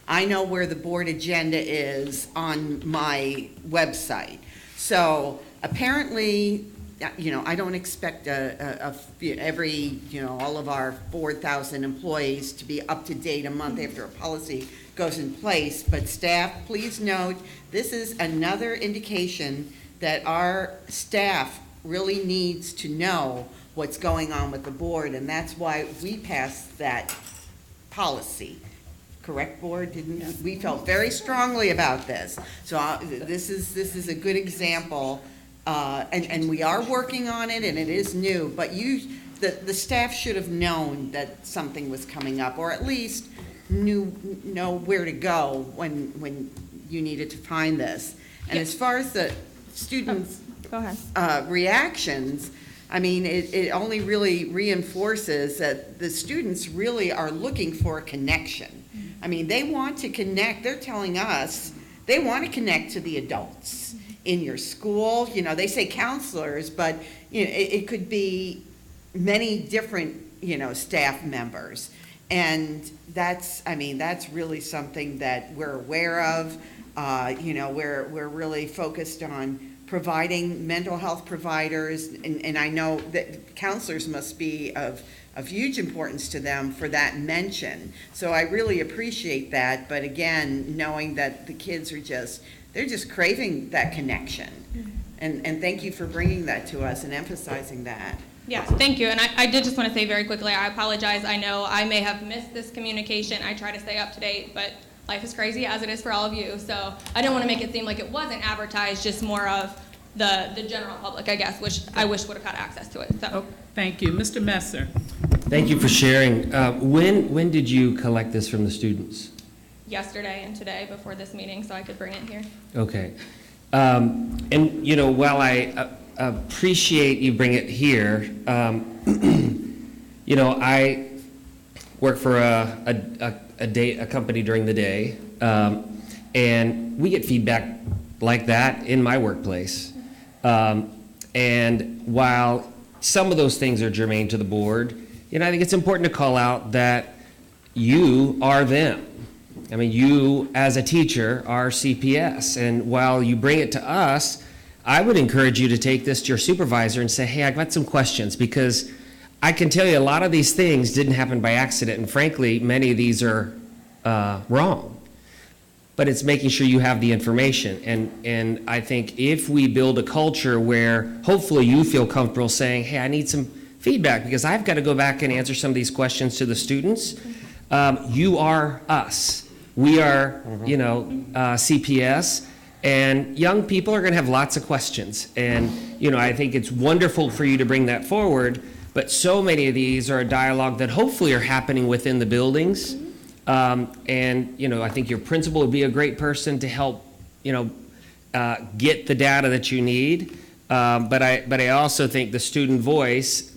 I know where the board agenda is on my website. So apparently, I don't expect all of our 4,000 employees to be up to date a month after a policy goes in place. But staff, please note, this is another indication that our staff really needs to know what's going on with the board, and that's why we passed that policy. Correct, board? We felt very strongly about this. So this is a good example, and we are working on it, and it is new. But the staff should have known that something was coming up, or at least know where to go when you needed to find this. And as far as the students' reactions, I mean, it only really reinforces that the students really are looking for a connection. I mean, they want to connect. They're telling us they want to connect to the adults in your school. They say counselors, but it could be many different, staff members. And that's, I mean, that's really something that we're aware of. You know, we're really focused on providing mental health providers, and I know that counselors must be of huge importance to them for that mention. So I really appreciate that, but again, knowing that the kids are they're just craving that connection. And thank you for bringing that to us and emphasizing that. Yeah, thank you. And I did just want to say very quickly, I apologize. I know I may have missed this communication. I try to stay up to date, but life is crazy, as it is for all of you. So I didn't want to make it seem like it wasn't advertised, just more of the general public, I guess, which I wish would have had access to it. So. Oh, thank you. Mr. Messer. Thank you for sharing. When did you collect this from the students? Yesterday and today before this meeting, so I could bring it here. Okay. And, you know, while I appreciate you bring it here, you know, I work for a company during the day, and we get feedback like that in my workplace. And while some of those things are germane to the board, you know, I think it's important to call out that you are them. I mean, you as a teacher are CPS, and while you bring it to us, I would encourage you to take this to your supervisor and say, hey, I've got some questions, because I can tell you a lot of these things didn't happen by accident, and frankly, many of these are wrong. But it's making sure you have the information. And I think if we build a culture where hopefully you feel comfortable saying, hey, I need some feedback because I've got to go back and answer some of these questions to the students, you are us. We are, you know, CPS, and young people are going to have lots of questions. And, you know, I think it's wonderful for you to bring that forward, but so many of these are a dialogue that hopefully are happening within the buildings. And, you know, I think your principal would be a great person to help, you know, get the data that you need. But I also think the student voice,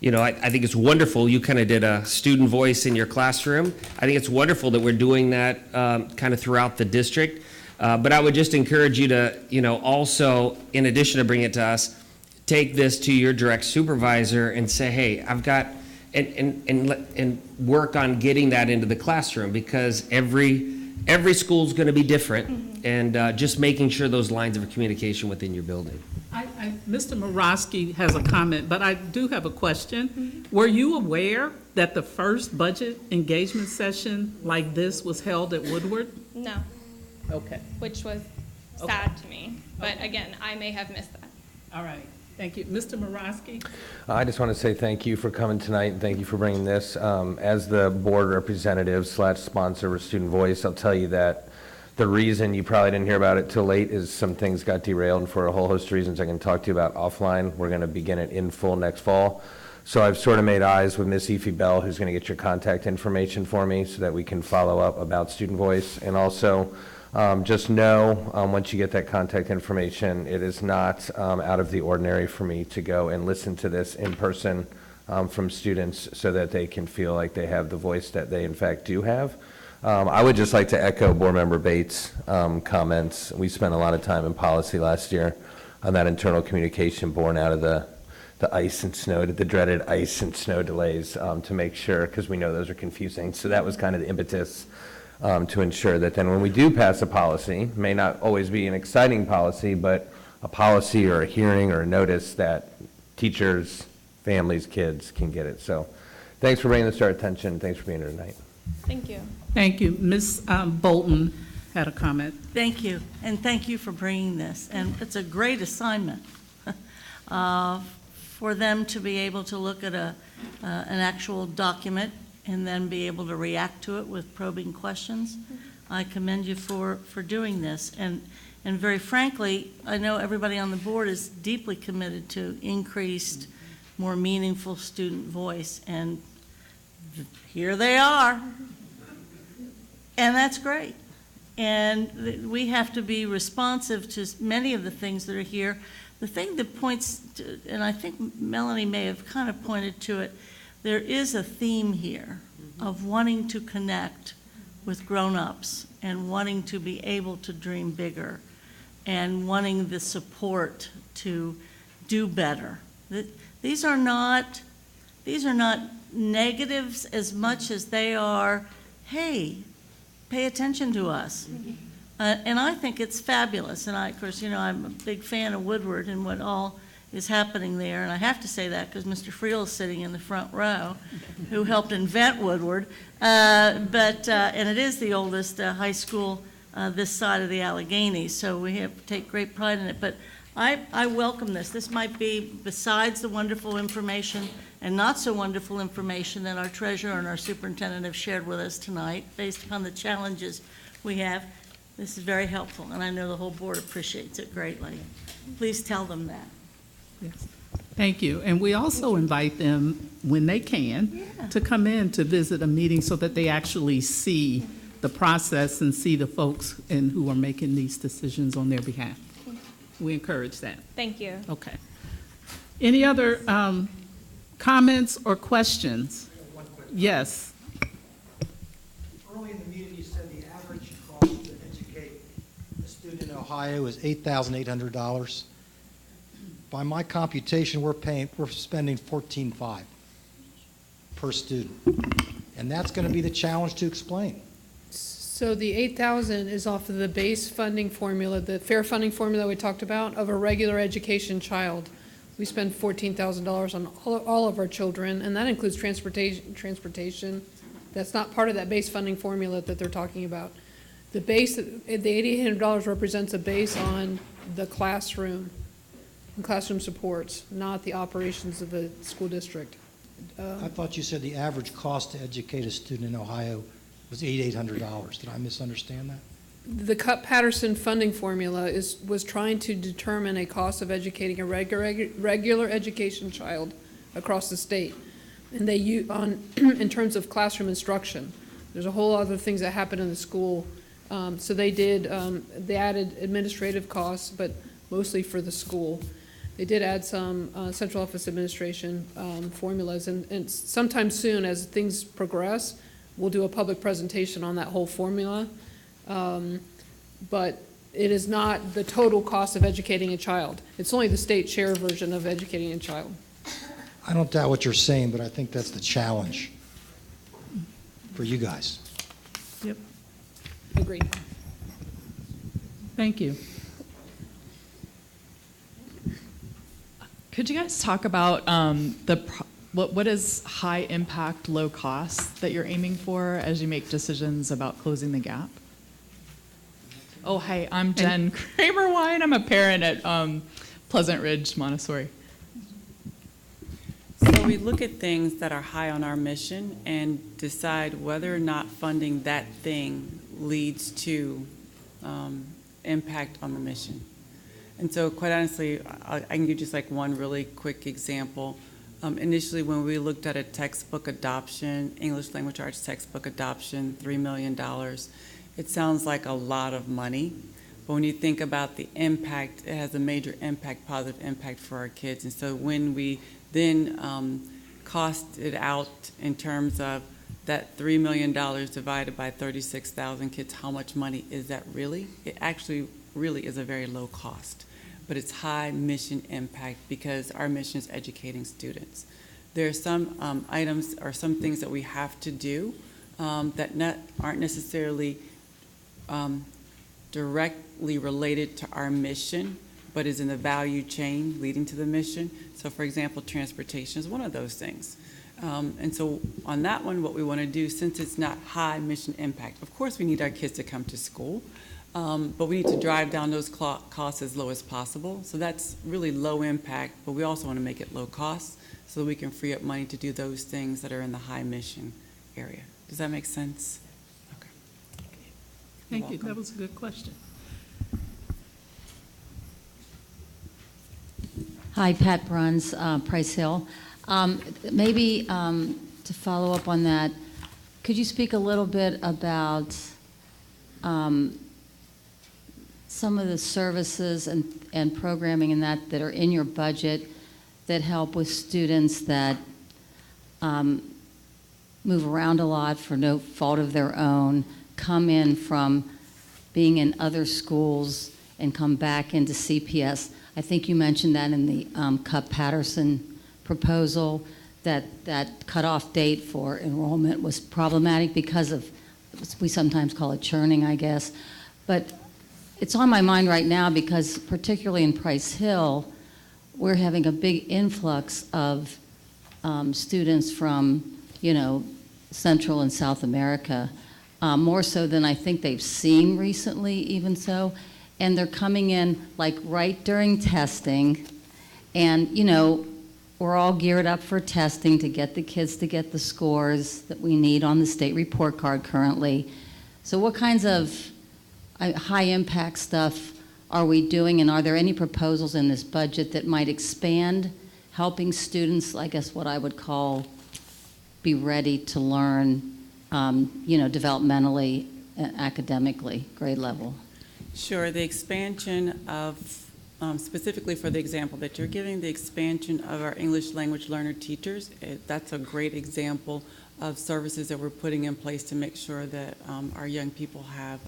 you know, I think it's wonderful. You kind of did a student voice in your classroom. I think it's wonderful that we're doing that kind of throughout the district. But I would just encourage you to, you know, also, in addition to bring it to us, take this to your direct supervisor and say, hey, I've got, and work on getting that into the classroom, because every school is going to be different, and just making sure those lines of communication within your building. Mr. Morosky has a comment, but I do have a question. Were you aware that the first budget engagement session like this was held at Woodward? No. Okay. Which was sad to me. But again, I may have missed that. All right. Thank you. Mr. Morosky? I just want to say thank you for coming tonight, and thank you for bringing this. As the board representative / sponsor of Student Voice, I'll tell you that the reason you probably didn't hear about it till late is some things got derailed, and for a whole host of reasons I can talk to you about offline. We're going to begin it in full next fall. So I've sort of made eyes with Miss Ify Bell, who's going to get your contact information for me so that we can follow up about Student Voice. And also, just know, once you get that contact information, it is not out of the ordinary for me to go and listen to this in person from students so that they can feel like they have the voice that they in fact do have. I would just like to echo Board Member Bates' comments. We spent a lot of time in policy last year on that internal communication born out of the ice and snow, the dreaded ice and snow delays, to make sure, because we know those are confusing. So that was kind of the impetus to ensure that then when we do pass a policy, may not always be an exciting policy, but a policy or a hearing or a notice that teachers, families, kids can get it. So thanks for bringing this to our attention. Thanks for being here tonight. Thank you. Thank you. Ms. Bolton had a comment. Thank you, and thank you for bringing this. And it's a great assignment for them to be able to look at an actual document and then be able to react to it with probing questions. I commend you for doing this. And very frankly, I know everybody on the board is deeply committed to increased, more meaningful student voice, and here they are. And that's great. And we have to be responsive to many of the things that are here. The thing that points to, and I think Melanie may have kind of pointed to it, there is a theme here of wanting to connect with grown-ups and wanting to be able to dream bigger and wanting the support to do better. These are not negatives as much as they are, hey, pay attention to us. And I think it's fabulous. And of course, I'm a big fan of Woodward and what all is happening there. And I have to say that because Mr. Friel is sitting in the front row, who helped invent Woodward. And it is the oldest high school this side of the Alleghenies, so we have to take great pride in it. But I welcome this. This might be, besides the wonderful information and not so wonderful information that our treasurer and our superintendent have shared with us tonight, based upon the challenges we have, this is very helpful, and I know the whole board appreciates it greatly. Please tell them that. Yes. Thank you. And we also invite them, when they can, to come in to visit a meeting so that they actually see the process and see the folks who are making these decisions on their behalf. We encourage that. Thank you. Okay. Any other comments or questions? Yes. Early in the meeting, you said the average cost to educate a student in Ohio is $8,800. By my computation, we're spending $14,500 per student. And that's going to be the challenge to explain. So the 8,000 is off of the base funding formula, the fair funding formula we talked about, of a regular education child. We spend $14,000 on all of our children, and that includes transportation. That's not part of that base funding formula that they're talking about. The $8,800 represents a base on the classroom and classroom supports, not the operations of the school district. I thought you said the average cost to educate a student in Ohio was $8,800. Did I misunderstand that? The Cup-Patterson funding formula was trying to determine a cost of educating a regular education child across the state. And they in terms of classroom instruction. There's a whole other things that happen in the school. So they added administrative costs, but mostly for the school. They did add some central office administration formulas, and sometime soon, as things progress, we'll do a public presentation on that whole formula. But it is not the total cost of educating a child. It's only the state share version of educating a child. I don't doubt what you're saying, but I think that's the challenge for you guys. Yep. Agreed. Thank you. Could you guys talk about what is high impact, low cost that you're aiming for as you make decisions about closing the gap? Oh, hi, I'm Jen Kramer-Wine. I'm a parent at Pleasant Ridge Montessori. So we look at things that are high on our mission and decide whether or not funding that thing leads to impact on the mission. And so quite honestly, I can give just like one really quick example. Initially, when we looked at a textbook adoption, English language arts textbook adoption, $3 million, it sounds like a lot of money. But when you think about the impact, it has a major impact, positive impact for our kids. And so when we then cost it out in terms of that $3 million divided by 36,000 kids, how much money is that really? It actually really is a very low cost, but it's high mission impact because our mission is educating students. There are some items or some things that we have to do that aren't necessarily directly related to our mission, but is in the value chain leading to the mission. So for example, transportation is one of those things. And so on that one, what we want to do, since it's not high mission impact, of course we need our kids to come to school, but we need to drive down those costs as low as possible. So that's really low impact, but we also want to make it low cost so that we can free up money to do those things that are in the high mission area. Does that make sense? Okay. Thank you. That was a good question. Hi, Pat Bruns, Price Hill. Maybe to follow up on that, could you speak a little bit about some of the services and programming and that are in your budget that help with students that move around a lot for no fault of their own, come in from being in other schools and come back into CPS? I think you mentioned that in the Cup-Patterson proposal, that cutoff date for enrollment was problematic because of, we sometimes call it churning, I guess. But it's on my mind right now because particularly in Price Hill, we're having a big influx of students from, Central and South America, more so than I think they've seen recently, even so. And they're coming in like right during testing. And, we're all geared up for testing to get the kids to get the scores that we need on the state report card currently. So what kinds of high impact stuff are we doing, and are there any proposals in this budget that might expand helping students, I guess what I would call, be ready to learn, developmentally, academically, grade level? Sure, the expansion of, specifically for the example that you're giving, the expansion of our English language learner teachers, that's a great example of services that we're putting in place to make sure that our young people have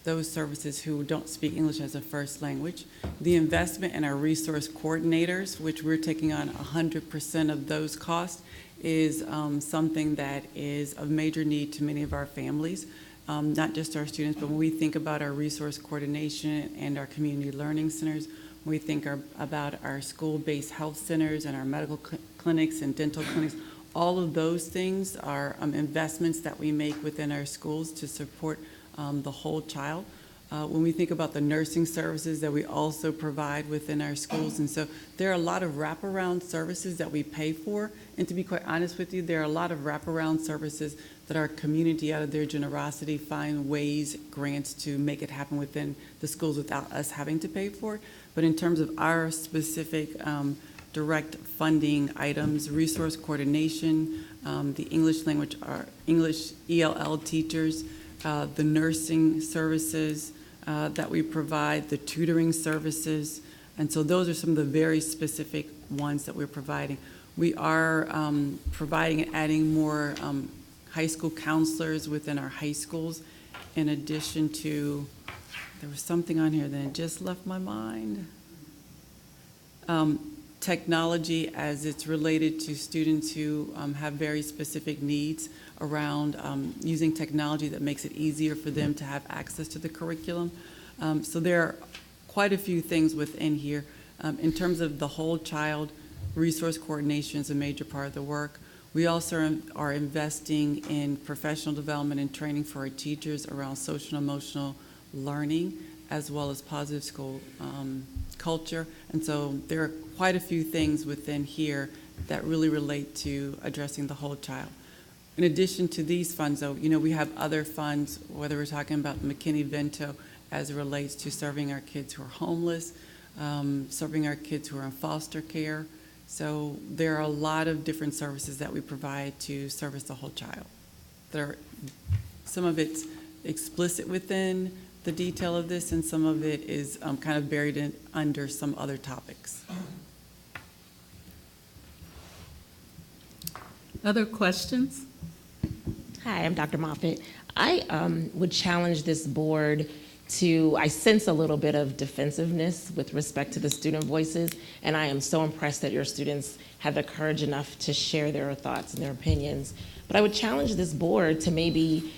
those services who don't speak English as a first language. The investment in our resource coordinators, which we're taking on 100% of those costs, is something that is of major need to many of our families, not just our students, but when we think about our resource coordination and our community learning centers, when we think about our school-based health centers and our medical clinics and dental clinics, all of those things are investments that we make within our schools to support the whole child. When we think about the nursing services that we also provide within our schools, and so there are a lot of wraparound services that we pay for, and to be quite honest with you, there are a lot of wraparound services that our community, out of their generosity, find ways, grants to make it happen within the schools without us having to pay for it. But in terms of our specific direct funding items, resource coordination, the English language, our English ELL teachers, the nursing services that we provide, the tutoring services, and so those are some of the very specific ones that we're providing. We are providing and adding more high school counselors within our high schools, in addition to, there was something on here that it just left my mind. Technology as it's related to students who have very specific needs around using technology that makes it easier for them to have access to the curriculum. So there are quite a few things within here. In terms of the whole child, resource coordination is a major part of the work. We also are investing in professional development and training for our teachers around social and emotional learning, as well as positive school culture. And so there are quite a few things within here that really relate to addressing the whole child. In addition to these funds, though, we have other funds, whether we're talking about McKinney-Vento as it relates to serving our kids who are homeless, serving our kids who are in foster care. So there are a lot of different services that we provide to service the whole child. Some of it's explicit within the detail of this, and some of it is kind of buried under some other topics. Other questions? Hi, I'm Dr. Moffitt. I would challenge this board to, I sense a little bit of defensiveness with respect to the student voices, and I am so impressed that your students have the courage enough to share their thoughts and their opinions. But I would challenge this board to maybe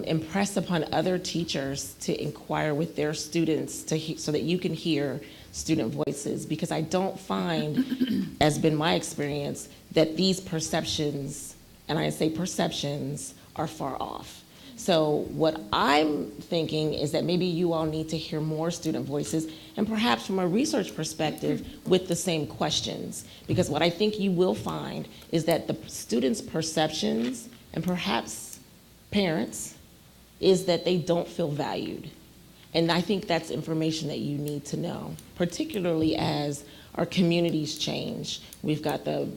impress upon other teachers to inquire with their students so that you can hear student voices, because I don't find, as been my experience, that these perceptions, and I say perceptions, are far off. So what I'm thinking is that maybe you all need to hear more student voices, and perhaps from a research perspective with the same questions. Because what I think you will find is that the students' perceptions, and perhaps parents, is that they don't feel valued. And I think that's information that you need to know, particularly as our communities change. We've got the,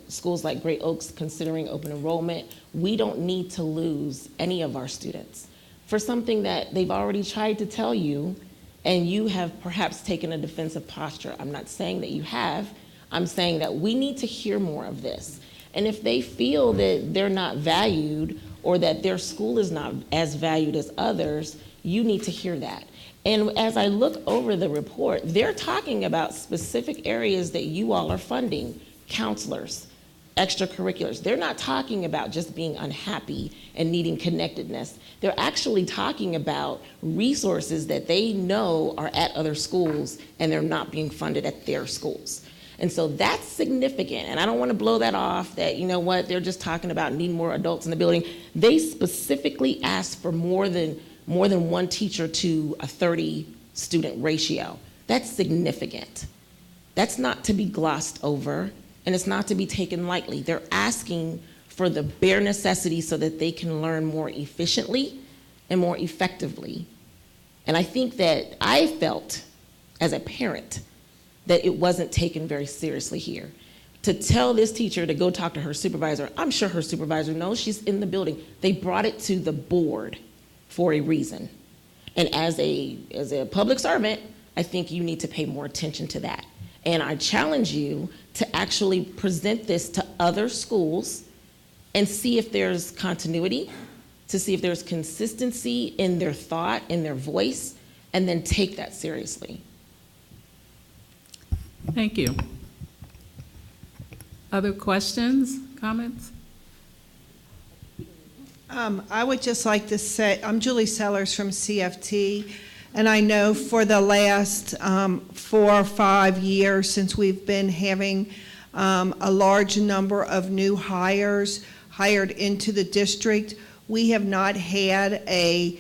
schools like Great Oaks considering open enrollment. We don't need to lose any of our students for something that they've already tried to tell you, and you have perhaps taken a defensive posture. I'm not saying that you have. I'm saying that we need to hear more of this. And if they feel that they're not valued or that their school is not as valued as others, you need to hear that. And as I look over the report, they're talking about specific areas that you all are funding: counselors, extracurriculars. They're not talking about just being unhappy and needing connectedness. They're actually talking about resources that they know are at other schools and they're not being funded at their schools. And so that's significant. And I don't want to blow that off that, you know what, they're just talking about needing more adults in the building. They specifically asked for more than one teacher to a 30 student ratio. That's significant. That's not to be glossed over, and it's not to be taken lightly. They're asking for the bare necessities so that they can learn more efficiently and more effectively. And I think that I felt, as a parent, that it wasn't taken very seriously here. To tell this teacher to go talk to her supervisor, I'm sure her supervisor knows, she's in the building. They brought it to the board for a reason. And as a public servant, I think you need to pay more attention to that. And I challenge you to actually present this to other schools and see if there's continuity, to see if there's consistency in their thought, in their voice, and then take that seriously. Thank you. Other questions, comments? I would just like to say, I'm Julie Sellers from CFT, and I know for the last 4 or 5 years since we've been having a large number of new hires hired into the district, we have not had a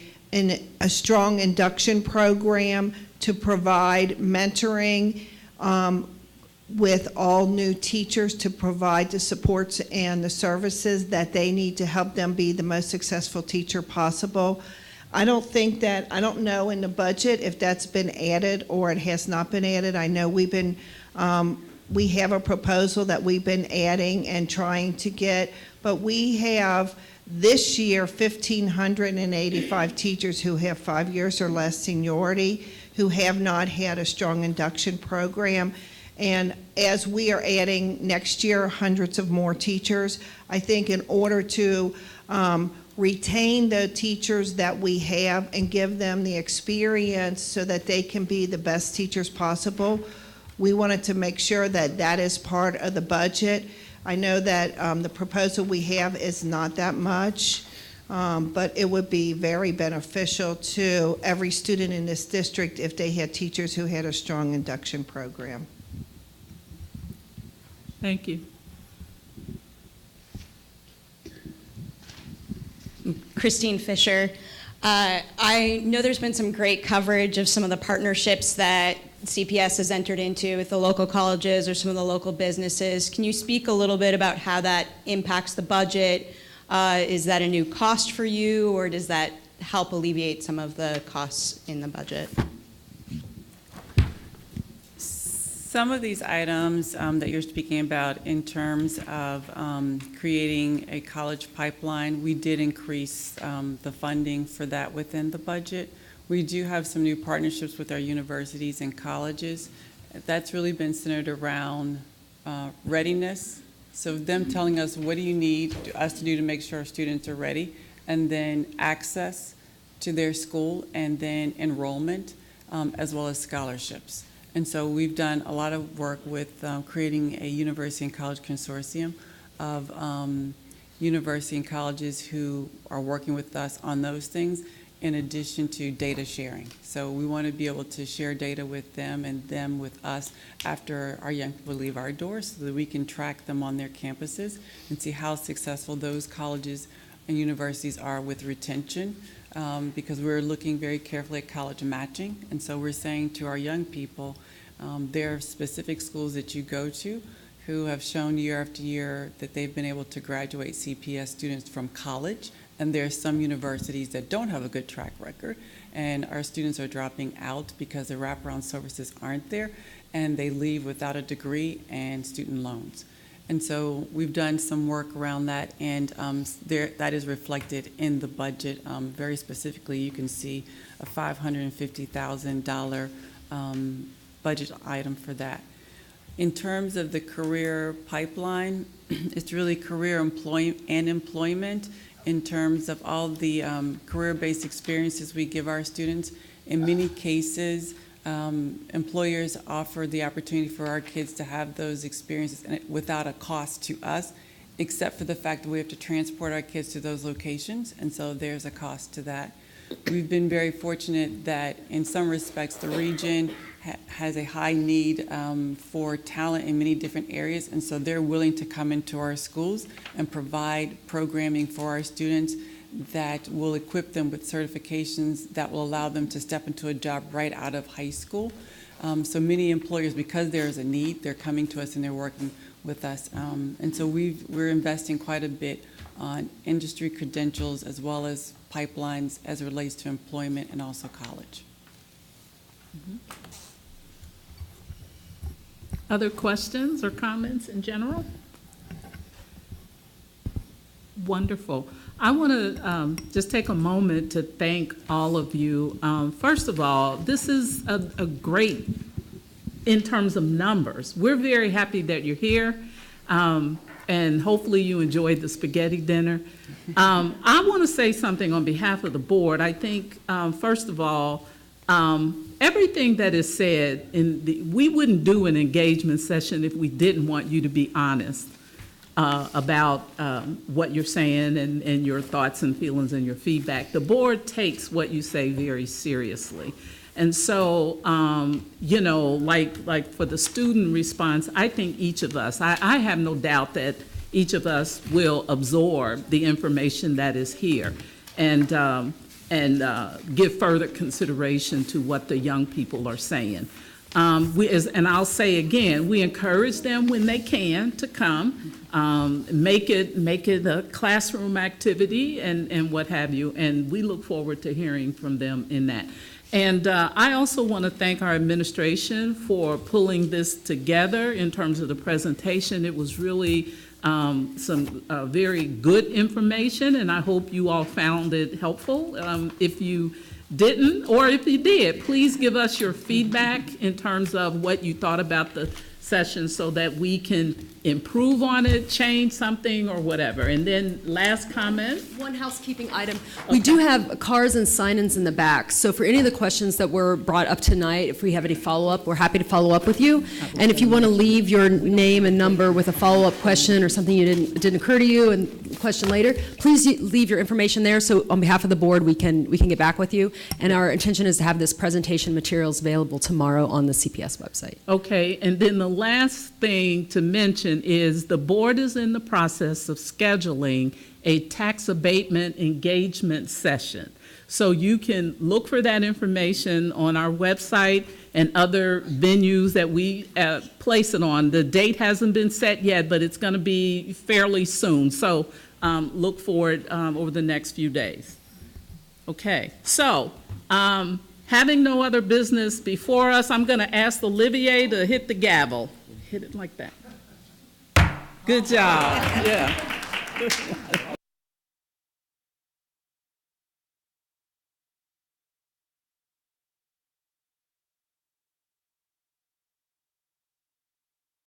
strong induction program to provide mentoring with all new teachers to provide the supports and the services that they need to help them be the most successful teacher possible. I don't know in the budget if that's been added or it has not been added. I know we have a proposal that we've been adding and trying to get, but we have this year 1,585 teachers who have 5 years or less seniority who have not had a strong induction program. And as we are adding next year hundreds of more teachers, I think in order to retain the teachers that we have and give them the experience so that they can be the best teachers possible, we wanted to make sure that that is part of the budget. I know that the proposal we have is not that much, but it would be very beneficial to every student in this district if they had teachers who had a strong induction program. Thank you. Christine Fisher. I know there's been some great coverage of some of the partnerships that CPS has entered into with the local colleges or some of the local businesses. Can you speak a little bit about how that impacts the budget? Is that a new cost for you, or does that help alleviate some of the costs in the budget? Some of these items that you're speaking about in terms of creating a college pipeline, we did increase the funding for that within the budget. We do have some new partnerships with our universities and colleges. That's really been centered around readiness. So them telling us, what do you need us to do to make sure our students are ready, and then access to their school, and then enrollment, as well as scholarships. And so we've done a lot of work with creating a university and college consortium of university and colleges who are working with us on those things, in addition to data sharing. So we want to be able to share data with them and them with us after our young people leave our doors, so that we can track them on their campuses and see how successful those colleges and universities are with retention. Because we're looking very carefully at college matching. And so we're saying to our young people, there are specific schools that you go to who have shown year after year that they've been able to graduate CPS students from college. And there are some universities that don't have a good track record, and our students are dropping out because the wraparound services aren't there, and they leave without a degree and student loans. And so we've done some work around that, and that is reflected in the budget. Very specifically, you can see a $550,000 budget item for that. In terms of the career pipeline, it's really career employment in terms of all the career-based experiences we give our students. In many cases, employers offer the opportunity for our kids to have those experiences without a cost to us, except for the fact that we have to transport our kids to those locations, and so there's a cost to that. We've been very fortunate that in some respects the region has a high need for talent in many different areas, and so they're willing to come into our schools and provide programming for our students that will equip them with certifications that will allow them to step into a job right out of high school. So many employers, because there is a need, they're coming to us and they're working with us. And so we're investing quite a bit on industry credentials as well as pipelines as it relates to employment and also college. Other questions or comments in general? Wonderful. I want to just take a moment to thank all of you. First of all, this is a great, in terms of numbers. We're very happy that you're here, and hopefully you enjoyed the spaghetti dinner. I want to say something on behalf of the board. I think, first of all, everything that is said, we wouldn't do an engagement session if we didn't want you to be honest about what you're saying and your thoughts and feelings and your feedback. The board takes what you say very seriously. And so, you know, like for the student response, I think each of us, I have no doubt that each of us will absorb the information that is here and give further consideration to what the young people are saying. And I'll say again, we encourage them when they can to come, make it a classroom activity and what have you, and we look forward to hearing from them in that. And I also want to thank our administration for pulling this together in terms of the presentation. It was really some very good information, and I hope you all found it helpful. If you didn't, or if you did, please give us your feedback in terms of what you thought about the session so that we can improve on it, change something, or whatever. And then last comment. One housekeeping item. We do have cards and sign-ins in the back. So for any of the questions that were brought up tonight, if we have any follow-up, we're happy to follow up with you. And if you want to leave your name and number with a follow-up question or something didn't occur to you and question later, please leave your information there so on behalf of the board we can get back with you. And our intention is to have this presentation materials available tomorrow on the CPS website. Okay, and then the last thing to mention is the board is in the process of scheduling a tax abatement engagement session. So you can look for that information on our website and other venues that we place it on. The date hasn't been set yet, but it's going to be fairly soon. So look for it over the next few days. Okay, so having no other business before us, I'm going to ask Olivier to hit the gavel. Hit it like that. Good job. Yeah.